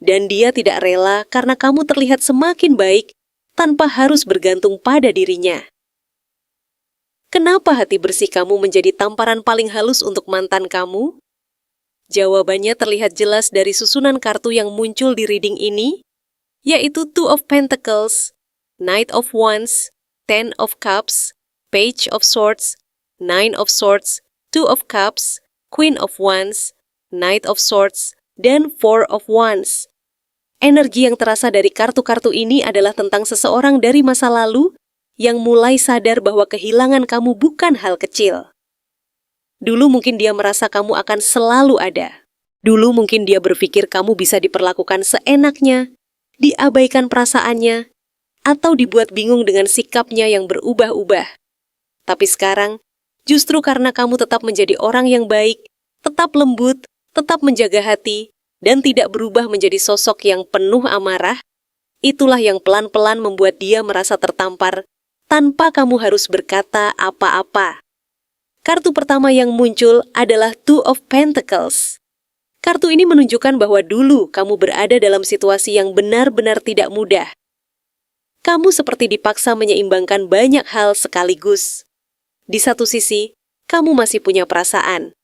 [SPEAKER 1] Dan dia tidak rela karena kamu terlihat semakin baik tanpa harus bergantung pada dirinya. Kenapa hati bersih kamu menjadi tamparan paling halus untuk mantan kamu? Jawabannya terlihat jelas dari susunan kartu yang muncul di reading ini, yaitu Two of Pentacles, Knight of Wands, Ten of Cups, Page of Swords, Nine of Swords, Two of Cups, Queen of Wands, Knight of Swords, dan Four of Wands. Energi yang terasa dari kartu-kartu ini adalah tentang seseorang dari masa lalu yang mulai sadar bahwa kehilangan kamu bukan hal kecil. Dulu mungkin dia merasa kamu akan selalu ada. Dulu mungkin dia berpikir kamu bisa diperlakukan seenaknya, diabaikan perasaannya, atau dibuat bingung dengan sikapnya yang berubah-ubah. Tapi sekarang, justru karena kamu tetap menjadi orang yang baik, tetap lembut, tetap menjaga hati, dan tidak berubah menjadi sosok yang penuh amarah, itulah yang pelan-pelan membuat dia merasa tertampar tanpa kamu harus berkata apa-apa. Kartu pertama yang muncul adalah Two of Pentacles. Kartu ini menunjukkan bahwa dulu kamu berada dalam situasi yang benar-benar tidak mudah. Kamu seperti dipaksa menyeimbangkan banyak hal sekaligus. Di satu sisi, kamu masih punya perasaan.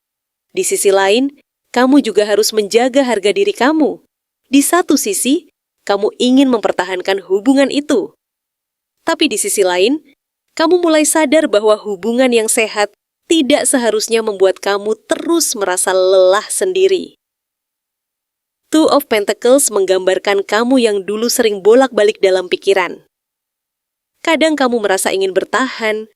[SPEAKER 1] Di sisi lain, kamu juga harus menjaga harga diri kamu. Di satu sisi, kamu ingin mempertahankan hubungan itu. Tapi di sisi lain, kamu mulai sadar bahwa hubungan yang sehat tidak seharusnya membuat kamu terus merasa lelah sendiri. Two of Pentacles menggambarkan kamu yang dulu sering bolak-balik dalam pikiran. Kadang kamu merasa ingin bertahan,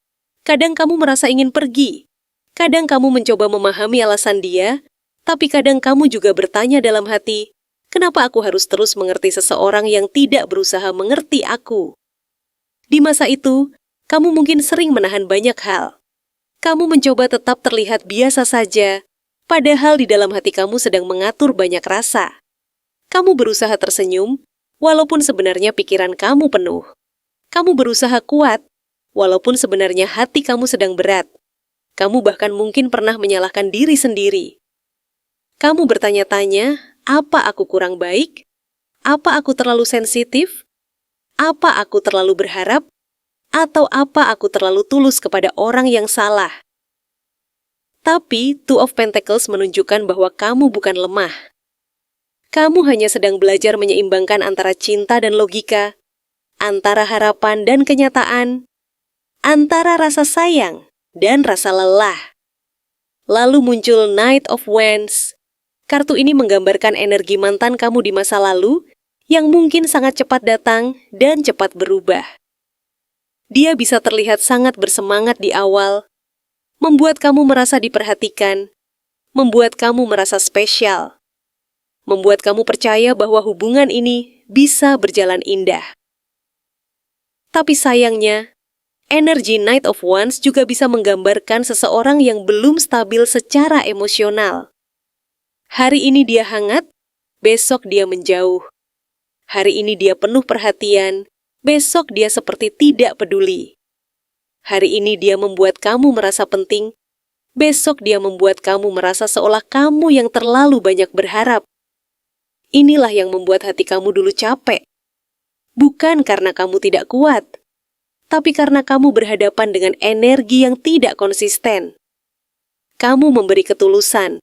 [SPEAKER 1] kadang kamu merasa ingin pergi, kadang kamu mencoba memahami alasan dia, tapi kadang kamu juga bertanya dalam hati, kenapa aku harus terus mengerti seseorang yang tidak berusaha mengerti aku? Di masa itu, kamu mungkin sering menahan banyak hal. Kamu mencoba tetap terlihat biasa saja, padahal di dalam hati kamu sedang mengatur banyak rasa. Kamu berusaha tersenyum, walaupun sebenarnya pikiran kamu penuh. Kamu berusaha kuat, walaupun sebenarnya hati kamu sedang berat. Kamu bahkan mungkin pernah menyalahkan diri sendiri. Kamu bertanya-tanya, apa aku kurang baik? Apa aku terlalu sensitif? Apa aku terlalu berharap? Atau apa aku terlalu tulus kepada orang yang salah? Tapi, Two of Pentacles menunjukkan bahwa kamu bukan lemah. Kamu hanya sedang belajar menyeimbangkan antara cinta dan logika, antara harapan dan kenyataan, antara rasa sayang dan rasa lelah. Lalu muncul Knight of Wands. Kartu ini menggambarkan energi mantan kamu di masa lalu yang mungkin sangat cepat datang dan cepat berubah. Dia bisa terlihat sangat bersemangat di awal, membuat kamu merasa diperhatikan, membuat kamu merasa spesial, membuat kamu percaya bahwa hubungan ini bisa berjalan indah. Tapi sayangnya, energi Knight of Wands juga bisa menggambarkan seseorang yang belum stabil secara emosional. Hari ini dia hangat, besok dia menjauh. Hari ini dia penuh perhatian, besok dia seperti tidak peduli. Hari ini dia membuat kamu merasa penting, besok dia membuat kamu merasa seolah kamu yang terlalu banyak berharap. Inilah yang membuat hati kamu dulu capek. Bukan karena kamu tidak kuat, tapi karena kamu berhadapan dengan energi yang tidak konsisten. Kamu memberi ketulusan,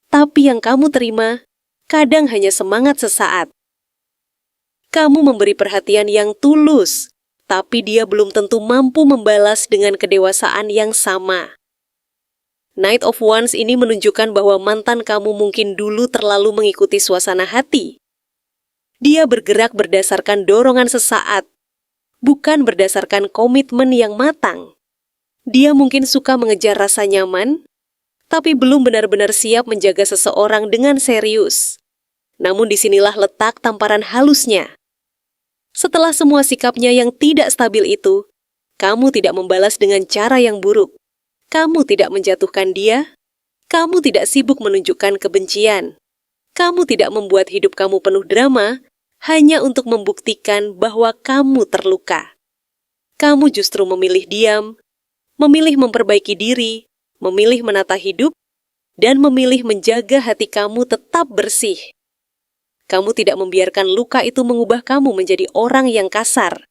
[SPEAKER 1] tapi yang kamu terima kadang hanya semangat sesaat. Kamu memberi perhatian yang tulus, tapi dia belum tentu mampu membalas dengan kedewasaan yang sama. Knight of Wands ini menunjukkan bahwa mantan kamu mungkin dulu terlalu mengikuti suasana hati. Dia bergerak berdasarkan dorongan sesaat, bukan berdasarkan komitmen yang matang. Dia mungkin suka mengejar rasa nyaman, tapi belum benar-benar siap menjaga seseorang dengan serius. Namun disinilah letak tamparan halusnya. Setelah semua sikapnya yang tidak stabil itu, kamu tidak membalas dengan cara yang buruk. Kamu tidak menjatuhkan dia. Kamu tidak sibuk menunjukkan kebencian. Kamu tidak membuat hidup kamu penuh drama hanya untuk membuktikan bahwa kamu terluka. Kamu justru memilih diam, memilih memperbaiki diri, memilih menata hidup, dan memilih menjaga hati kamu tetap bersih. Kamu tidak membiarkan luka itu mengubah kamu menjadi orang yang kasar.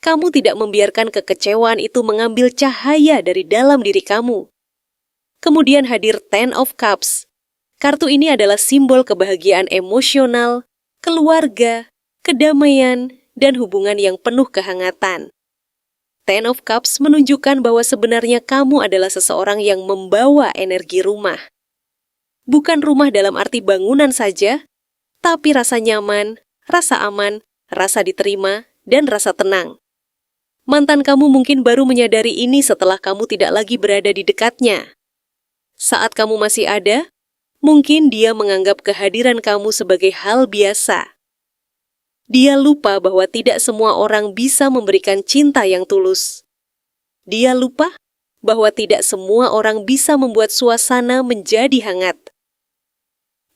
[SPEAKER 1] Kamu tidak membiarkan kekecewaan itu mengambil cahaya dari dalam diri kamu. Kemudian hadir Ten of Cups. Kartu ini adalah simbol kebahagiaan emosional, keluarga, kedamaian, dan hubungan yang penuh kehangatan. Ten of Cups menunjukkan bahwa sebenarnya kamu adalah seseorang yang membawa energi rumah. Bukan rumah dalam arti bangunan saja, tapi rasa nyaman, rasa aman, rasa diterima, dan rasa tenang. Mantan kamu mungkin baru menyadari ini setelah kamu tidak lagi berada di dekatnya. Saat kamu masih ada, mungkin dia menganggap kehadiran kamu sebagai hal biasa. Dia lupa bahwa tidak semua orang bisa memberikan cinta yang tulus. Dia lupa bahwa tidak semua orang bisa membuat suasana menjadi hangat.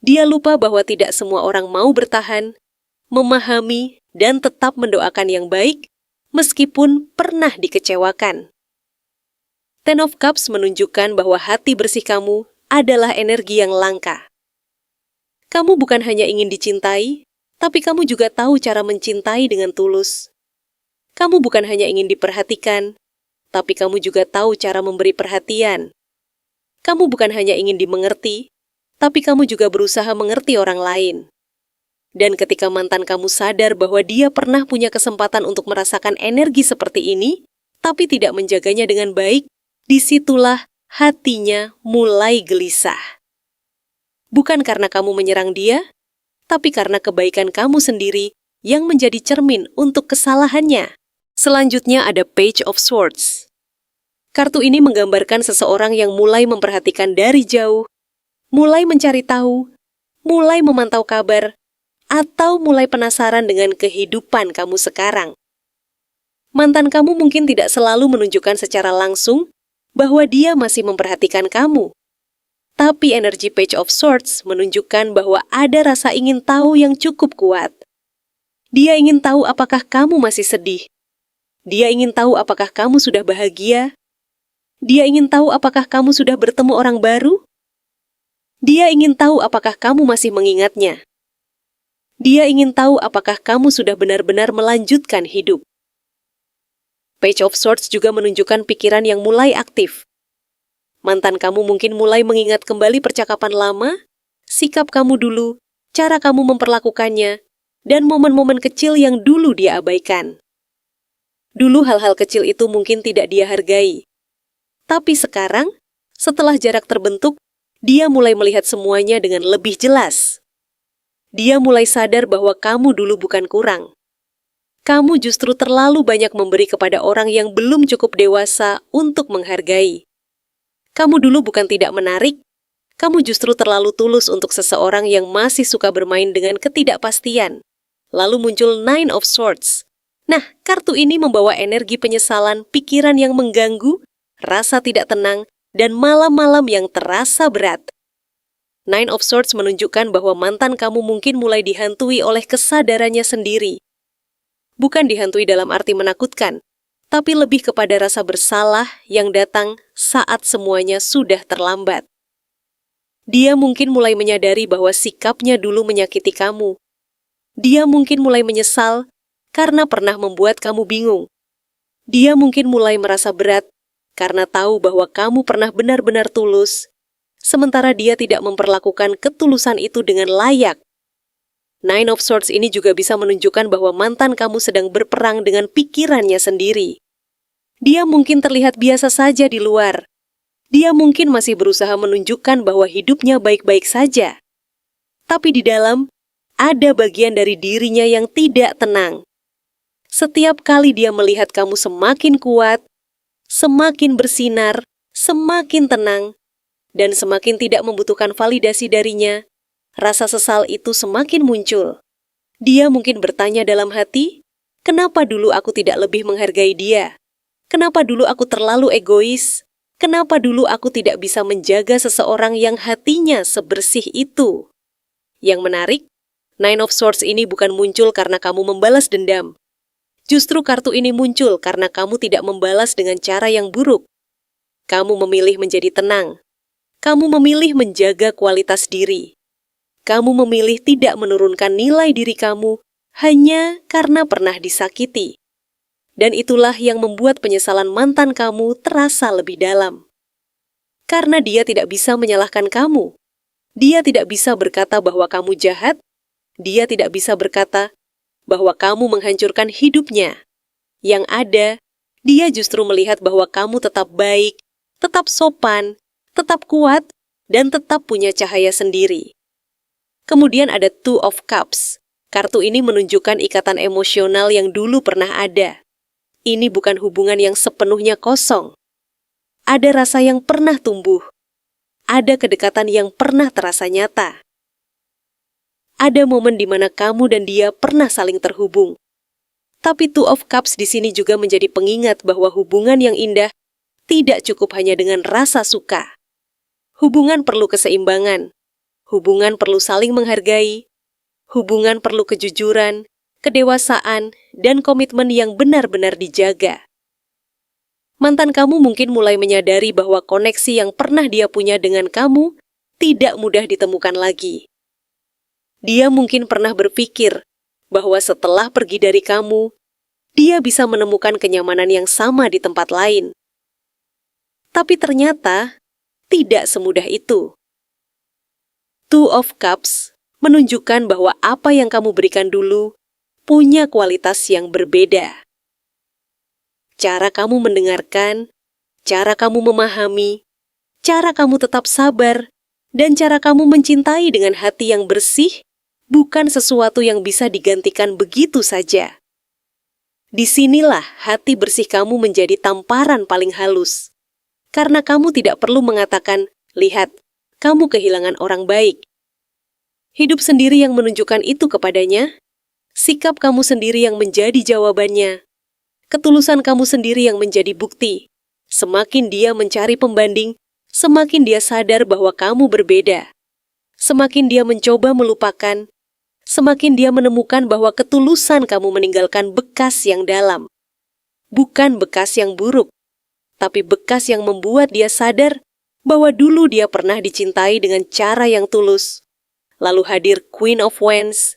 [SPEAKER 1] Dia lupa bahwa tidak semua orang mau bertahan, memahami, dan tetap mendoakan yang baik, meskipun pernah dikecewakan. Ten of Cups menunjukkan bahwa hati bersih kamu adalah energi yang langka. Kamu bukan hanya ingin dicintai, tapi kamu juga tahu cara mencintai dengan tulus. Kamu bukan hanya ingin diperhatikan, tapi kamu juga tahu cara memberi perhatian. Kamu bukan hanya ingin dimengerti, tapi kamu juga berusaha mengerti orang lain. Dan ketika mantan kamu sadar bahwa dia pernah punya kesempatan untuk merasakan energi seperti ini, tapi tidak menjaganya dengan baik, disitulah hatinya mulai gelisah. Bukan karena kamu menyerang dia, tapi karena kebaikan kamu sendiri yang menjadi cermin untuk kesalahannya. Selanjutnya ada Page of Swords. Kartu ini menggambarkan seseorang yang mulai memperhatikan dari jauh, mulai mencari tahu, mulai memantau kabar, atau mulai penasaran dengan kehidupan kamu sekarang. Mantan kamu mungkin tidak selalu menunjukkan secara langsung bahwa dia masih memperhatikan kamu. Tapi energi Page of Swords menunjukkan bahwa ada rasa ingin tahu yang cukup kuat. Dia ingin tahu apakah kamu masih sedih. Dia ingin tahu apakah kamu sudah bahagia. Dia ingin tahu apakah kamu sudah bertemu orang baru. Dia ingin tahu apakah kamu masih mengingatnya. Dia ingin tahu apakah kamu sudah benar-benar melanjutkan hidup. Page of Swords juga menunjukkan pikiran yang mulai aktif. Mantan kamu mungkin mulai mengingat kembali percakapan lama, sikap kamu dulu, cara kamu memperlakukannya, dan momen-momen kecil yang dulu dia abaikan. Dulu hal-hal kecil itu mungkin tidak dia hargai. Tapi sekarang, setelah jarak terbentuk, dia mulai melihat semuanya dengan lebih jelas. Dia mulai sadar bahwa kamu dulu bukan kurang. Kamu justru terlalu banyak memberi kepada orang yang belum cukup dewasa untuk menghargai. Kamu dulu bukan tidak menarik, kamu justru terlalu tulus untuk seseorang yang masih suka bermain dengan ketidakpastian. Lalu muncul Nine of Swords. Nah, kartu ini membawa energi penyesalan, pikiran yang mengganggu, rasa tidak tenang, dan malam-malam yang terasa berat. Nine of Swords menunjukkan bahwa mantan kamu mungkin mulai dihantui oleh kesadarannya sendiri. Bukan dihantui dalam arti menakutkan, tapi lebih kepada rasa bersalah yang datang saat semuanya sudah terlambat. Dia mungkin mulai menyadari bahwa sikapnya dulu menyakiti kamu. Dia mungkin mulai menyesal karena pernah membuat kamu bingung. Dia mungkin mulai merasa berat karena tahu bahwa kamu pernah benar-benar tulus, sementara dia tidak memperlakukan ketulusan itu dengan layak. Nine of Swords ini juga bisa menunjukkan bahwa mantan kamu sedang berperang dengan pikirannya sendiri. Dia mungkin terlihat biasa saja di luar. Dia mungkin masih berusaha menunjukkan bahwa hidupnya baik-baik saja. Tapi di dalam, ada bagian dari dirinya yang tidak tenang. Setiap kali dia melihat kamu semakin kuat, semakin bersinar, semakin tenang, dan semakin tidak membutuhkan validasi darinya, rasa sesal itu semakin muncul. Dia mungkin bertanya dalam hati, kenapa dulu aku tidak lebih menghargai dia? Kenapa dulu aku terlalu egois? Kenapa dulu aku tidak bisa menjaga seseorang yang hatinya sebersih itu? Yang menarik, Nine of Swords ini bukan muncul karena kamu membalas dendam. Justru kartu ini muncul karena kamu tidak membalas dengan cara yang buruk. Kamu memilih menjadi tenang. Kamu memilih menjaga kualitas diri. Kamu memilih tidak menurunkan nilai diri kamu hanya karena pernah disakiti. Dan itulah yang membuat penyesalan mantan kamu terasa lebih dalam. Karena dia tidak bisa menyalahkan kamu. Dia tidak bisa berkata bahwa kamu jahat. Dia tidak bisa berkata bahwa kamu menghancurkan hidupnya. Yang ada, dia justru melihat bahwa kamu tetap baik, tetap sopan, tetap kuat, dan tetap punya cahaya sendiri. Kemudian ada Two of Cups. Kartu ini menunjukkan ikatan emosional yang dulu pernah ada. Ini bukan hubungan yang sepenuhnya kosong. Ada rasa yang pernah tumbuh. Ada kedekatan yang pernah terasa nyata. Ada momen di mana kamu dan dia pernah saling terhubung. Tapi Two of Cups di sini juga menjadi pengingat bahwa hubungan yang indah tidak cukup hanya dengan rasa suka. Hubungan perlu keseimbangan. Hubungan perlu saling menghargai. Hubungan perlu kejujuran, kedewasaan, dan komitmen yang benar-benar dijaga. Mantan kamu mungkin mulai menyadari bahwa koneksi yang pernah dia punya dengan kamu tidak mudah ditemukan lagi. Dia mungkin pernah berpikir bahwa setelah pergi dari kamu, dia bisa menemukan kenyamanan yang sama di tempat lain. Tapi ternyata tidak semudah itu. Two of Cups menunjukkan bahwa apa yang kamu berikan dulu punya kualitas yang berbeda. Cara kamu mendengarkan, cara kamu memahami, cara kamu tetap sabar, dan cara kamu mencintai dengan hati yang bersih bukan sesuatu yang bisa digantikan begitu saja. Disinilah hati bersih kamu menjadi tamparan paling halus. Karena kamu tidak perlu mengatakan, "Lihat, kamu kehilangan orang baik." Hidup sendiri yang menunjukkan itu kepadanya, sikap kamu sendiri yang menjadi jawabannya, ketulusan kamu sendiri yang menjadi bukti. Semakin dia mencari pembanding, semakin dia sadar bahwa kamu berbeda. Semakin dia mencoba melupakan, semakin dia menemukan bahwa ketulusan kamu meninggalkan bekas yang dalam. Bukan bekas yang buruk, tapi bekas yang membuat dia sadar bahwa dulu dia pernah dicintai dengan cara yang tulus. Lalu hadir Queen of Wands.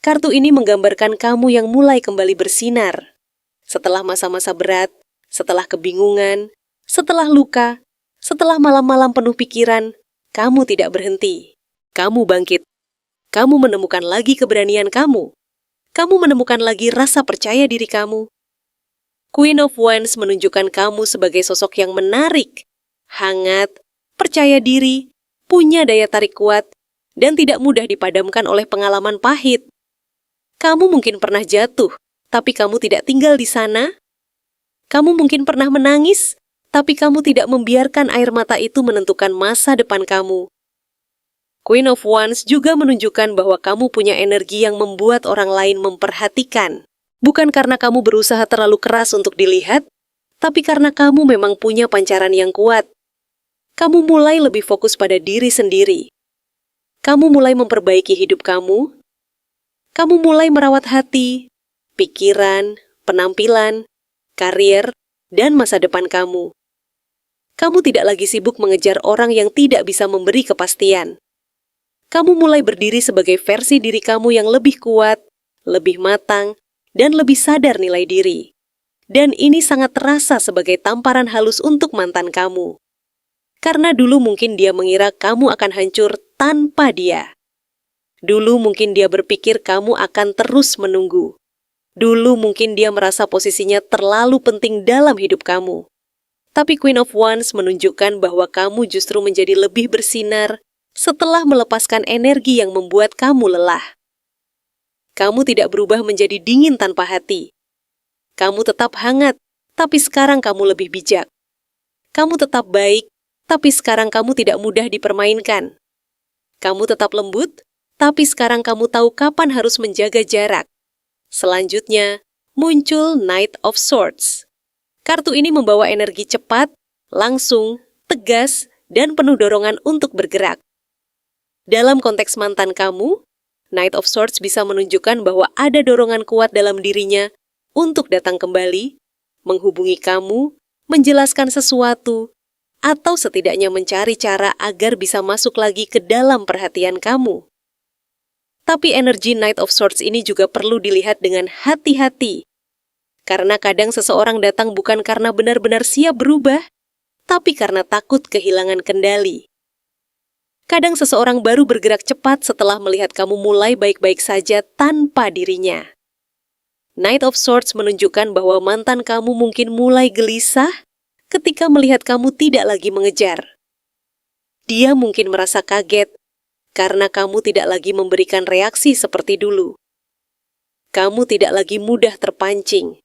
[SPEAKER 1] Kartu ini menggambarkan kamu yang mulai kembali bersinar. Setelah masa-masa berat, setelah kebingungan, setelah luka, setelah malam-malam penuh pikiran, kamu tidak berhenti. Kamu bangkit. Kamu menemukan lagi keberanian kamu. Kamu menemukan lagi rasa percaya diri kamu. Queen of Wands menunjukkan kamu sebagai sosok yang menarik, hangat, percaya diri, punya daya tarik kuat, dan tidak mudah dipadamkan oleh pengalaman pahit. Kamu mungkin pernah jatuh, tapi kamu tidak tinggal di sana. Kamu mungkin pernah menangis, tapi kamu tidak membiarkan air mata itu menentukan masa depan kamu. Queen of Wands juga menunjukkan bahwa kamu punya energi yang membuat orang lain memperhatikan. Bukan karena kamu berusaha terlalu keras untuk dilihat, tapi karena kamu memang punya pancaran yang kuat. Kamu mulai lebih fokus pada diri sendiri. Kamu mulai memperbaiki hidup kamu. Kamu mulai merawat hati, pikiran, penampilan, karier, dan masa depan kamu. Kamu tidak lagi sibuk mengejar orang yang tidak bisa memberi kepastian. Kamu mulai berdiri sebagai versi diri kamu yang lebih kuat, lebih matang, dan lebih sadar nilai diri. Dan ini sangat terasa sebagai tamparan halus untuk mantan kamu. Karena dulu mungkin dia mengira kamu akan hancur tanpa dia. Dulu mungkin dia berpikir kamu akan terus menunggu. Dulu mungkin dia merasa posisinya terlalu penting dalam hidup kamu. Tapi Queen of Wands menunjukkan bahwa kamu justru menjadi lebih bersinar setelah melepaskan energi yang membuat kamu lelah. Kamu tidak berubah menjadi dingin tanpa hati. Kamu tetap hangat, tapi sekarang kamu lebih bijak. Kamu tetap baik, tapi sekarang kamu tidak mudah dipermainkan. Kamu tetap lembut, tapi sekarang kamu tahu kapan harus menjaga jarak. Selanjutnya, muncul Knight of Swords. Kartu ini membawa energi cepat, langsung, tegas, dan penuh dorongan untuk bergerak. Dalam konteks mantan kamu, Knight of Swords bisa menunjukkan bahwa ada dorongan kuat dalam dirinya untuk datang kembali, menghubungi kamu, menjelaskan sesuatu, atau setidaknya mencari cara agar bisa masuk lagi ke dalam perhatian kamu. Tapi energi Knight of Swords ini juga perlu dilihat dengan hati-hati. Karena kadang seseorang datang bukan karena benar-benar siap berubah, tapi karena takut kehilangan kendali. Kadang seseorang baru bergerak cepat setelah melihat kamu mulai baik-baik saja tanpa dirinya. Knight of Swords menunjukkan bahwa mantan kamu mungkin mulai gelisah ketika melihat kamu tidak lagi mengejar. Dia mungkin merasa kaget karena kamu tidak lagi memberikan reaksi seperti dulu. Kamu tidak lagi mudah terpancing.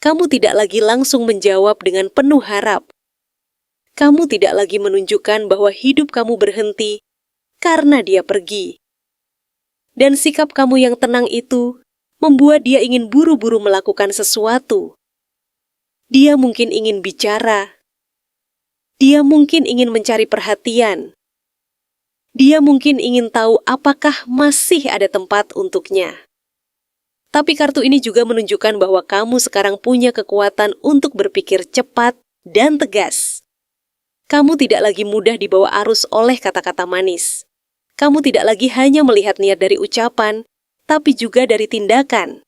[SPEAKER 1] Kamu tidak lagi langsung menjawab dengan penuh harap. Kamu tidak lagi menunjukkan bahwa hidup kamu berhenti karena dia pergi. Dan sikap kamu yang tenang itu membuat dia ingin buru-buru melakukan sesuatu. Dia mungkin ingin bicara. Dia mungkin ingin mencari perhatian. Dia mungkin ingin tahu apakah masih ada tempat untuknya. Tapi kartu ini juga menunjukkan bahwa kamu sekarang punya kekuatan untuk berpikir cepat dan tegas. Kamu tidak lagi mudah dibawa arus oleh kata-kata manis. Kamu tidak lagi hanya melihat niat dari ucapan, tapi juga dari tindakan.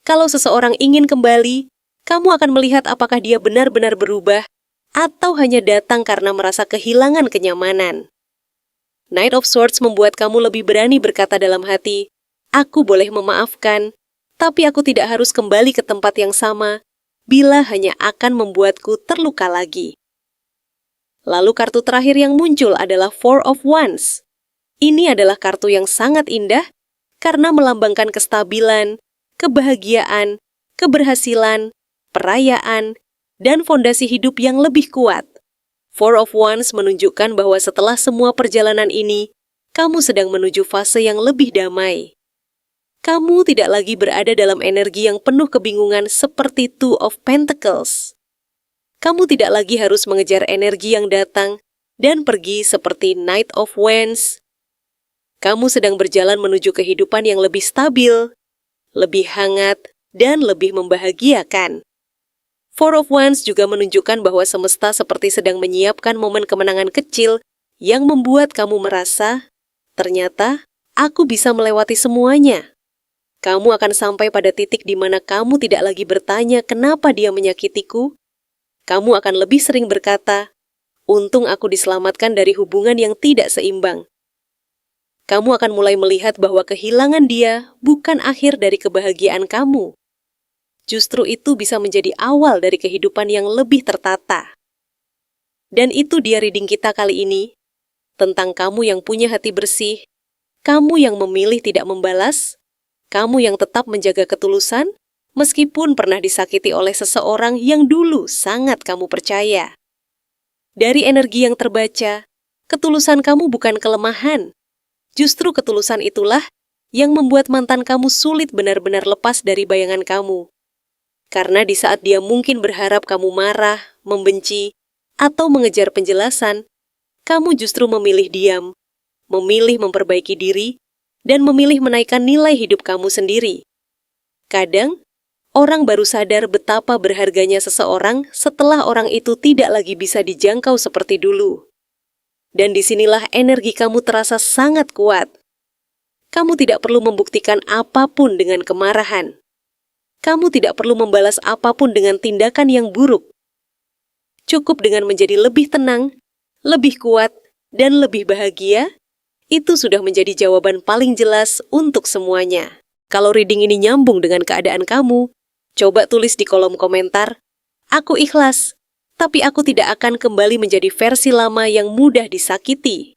[SPEAKER 1] Kalau seseorang ingin kembali, kamu akan melihat apakah dia benar-benar berubah atau hanya datang karena merasa kehilangan kenyamanan. Knight of Swords membuat kamu lebih berani berkata dalam hati, "Aku boleh memaafkan, tapi aku tidak harus kembali ke tempat yang sama bila hanya akan membuatku terluka lagi." Lalu kartu terakhir yang muncul adalah Four of Wands. Ini adalah kartu yang sangat indah karena melambangkan kestabilan, kebahagiaan, keberhasilan, perayaan, dan fondasi hidup yang lebih kuat. Four of Wands menunjukkan bahwa setelah semua perjalanan ini, kamu sedang menuju fase yang lebih damai. Kamu tidak lagi berada dalam energi yang penuh kebingungan seperti Two of Pentacles. Kamu tidak lagi harus mengejar energi yang datang dan pergi seperti Knight of Wands. Kamu sedang berjalan menuju kehidupan yang lebih stabil, lebih hangat, dan lebih membahagiakan. Four of Wands juga menunjukkan bahwa semesta seperti sedang menyiapkan momen kemenangan kecil yang membuat kamu merasa, ternyata aku bisa melewati semuanya. Kamu akan sampai pada titik di mana kamu tidak lagi bertanya kenapa dia menyakitiku. Kamu akan lebih sering berkata, untung aku diselamatkan dari hubungan yang tidak seimbang. Kamu akan mulai melihat bahwa kehilangan dia bukan akhir dari kebahagiaan kamu. Justru itu bisa menjadi awal dari kehidupan yang lebih tertata. Dan itu dia reading kita kali ini, tentang kamu yang punya hati bersih, kamu yang memilih tidak membalas, kamu yang tetap menjaga ketulusan, meskipun pernah disakiti oleh seseorang yang dulu sangat kamu percaya. Dari energi yang terbaca, ketulusan kamu bukan kelemahan. Justru ketulusan itulah yang membuat mantan kamu sulit benar-benar lepas dari bayangan kamu. Karena di saat dia mungkin berharap kamu marah, membenci, atau mengejar penjelasan, kamu justru memilih diam, memilih memperbaiki diri, dan memilih menaikkan nilai hidup kamu sendiri. Kadang, orang baru sadar betapa berharganya seseorang setelah orang itu tidak lagi bisa dijangkau seperti dulu. Dan disinilah energi kamu terasa sangat kuat. Kamu tidak perlu membuktikan apapun dengan kemarahan. Kamu tidak perlu membalas apapun dengan tindakan yang buruk. Cukup dengan menjadi lebih tenang, lebih kuat, dan lebih bahagia, itu sudah menjadi jawaban paling jelas untuk semuanya. Kalau reading ini nyambung dengan keadaan kamu, coba tulis di kolom komentar, "Aku ikhlas, tapi aku tidak akan kembali menjadi versi lama yang mudah disakiti."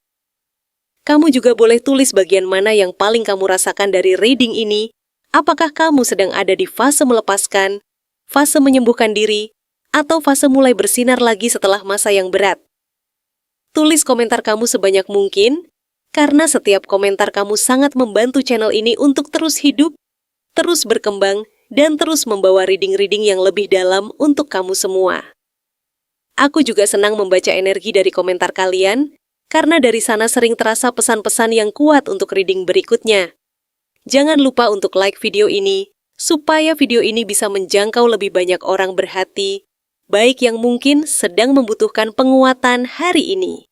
[SPEAKER 1] Kamu juga boleh tulis bagian mana yang paling kamu rasakan dari reading ini. Apakah kamu sedang ada di fase melepaskan, fase menyembuhkan diri, atau fase mulai bersinar lagi setelah masa yang berat? Tulis komentar kamu sebanyak mungkin, karena setiap komentar kamu sangat membantu channel ini untuk terus hidup, terus berkembang, dan terus membawa reading-reading yang lebih dalam untuk kamu semua. Aku juga senang membaca energi dari komentar kalian, karena dari sana sering terasa pesan-pesan yang kuat untuk reading berikutnya. Jangan lupa untuk like video ini, supaya video ini bisa menjangkau lebih banyak orang berhati, baik yang mungkin sedang membutuhkan penguatan hari ini.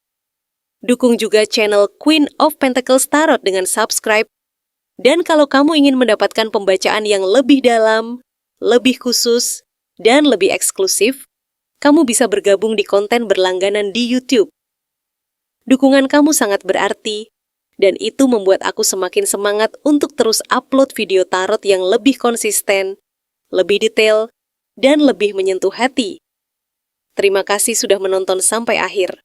[SPEAKER 1] Dukung juga channel Queen of Pentacles Tarot dengan subscribe. Dan kalau kamu ingin mendapatkan pembacaan yang lebih dalam, lebih khusus, dan lebih eksklusif, kamu bisa bergabung di konten berlangganan di YouTube. Dukungan kamu sangat berarti, dan itu membuat aku semakin semangat untuk terus upload video tarot yang lebih konsisten, lebih detail, dan lebih menyentuh hati. Terima kasih sudah menonton sampai akhir.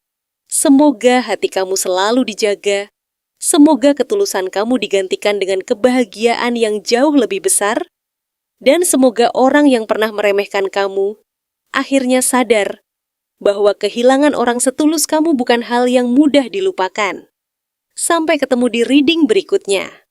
[SPEAKER 1] Semoga hati kamu selalu dijaga, semoga ketulusan kamu digantikan dengan kebahagiaan yang jauh lebih besar, dan semoga orang yang pernah meremehkan kamu akhirnya sadar bahwa kehilangan orang setulus kamu bukan hal yang mudah dilupakan. Sampai ketemu di reading berikutnya.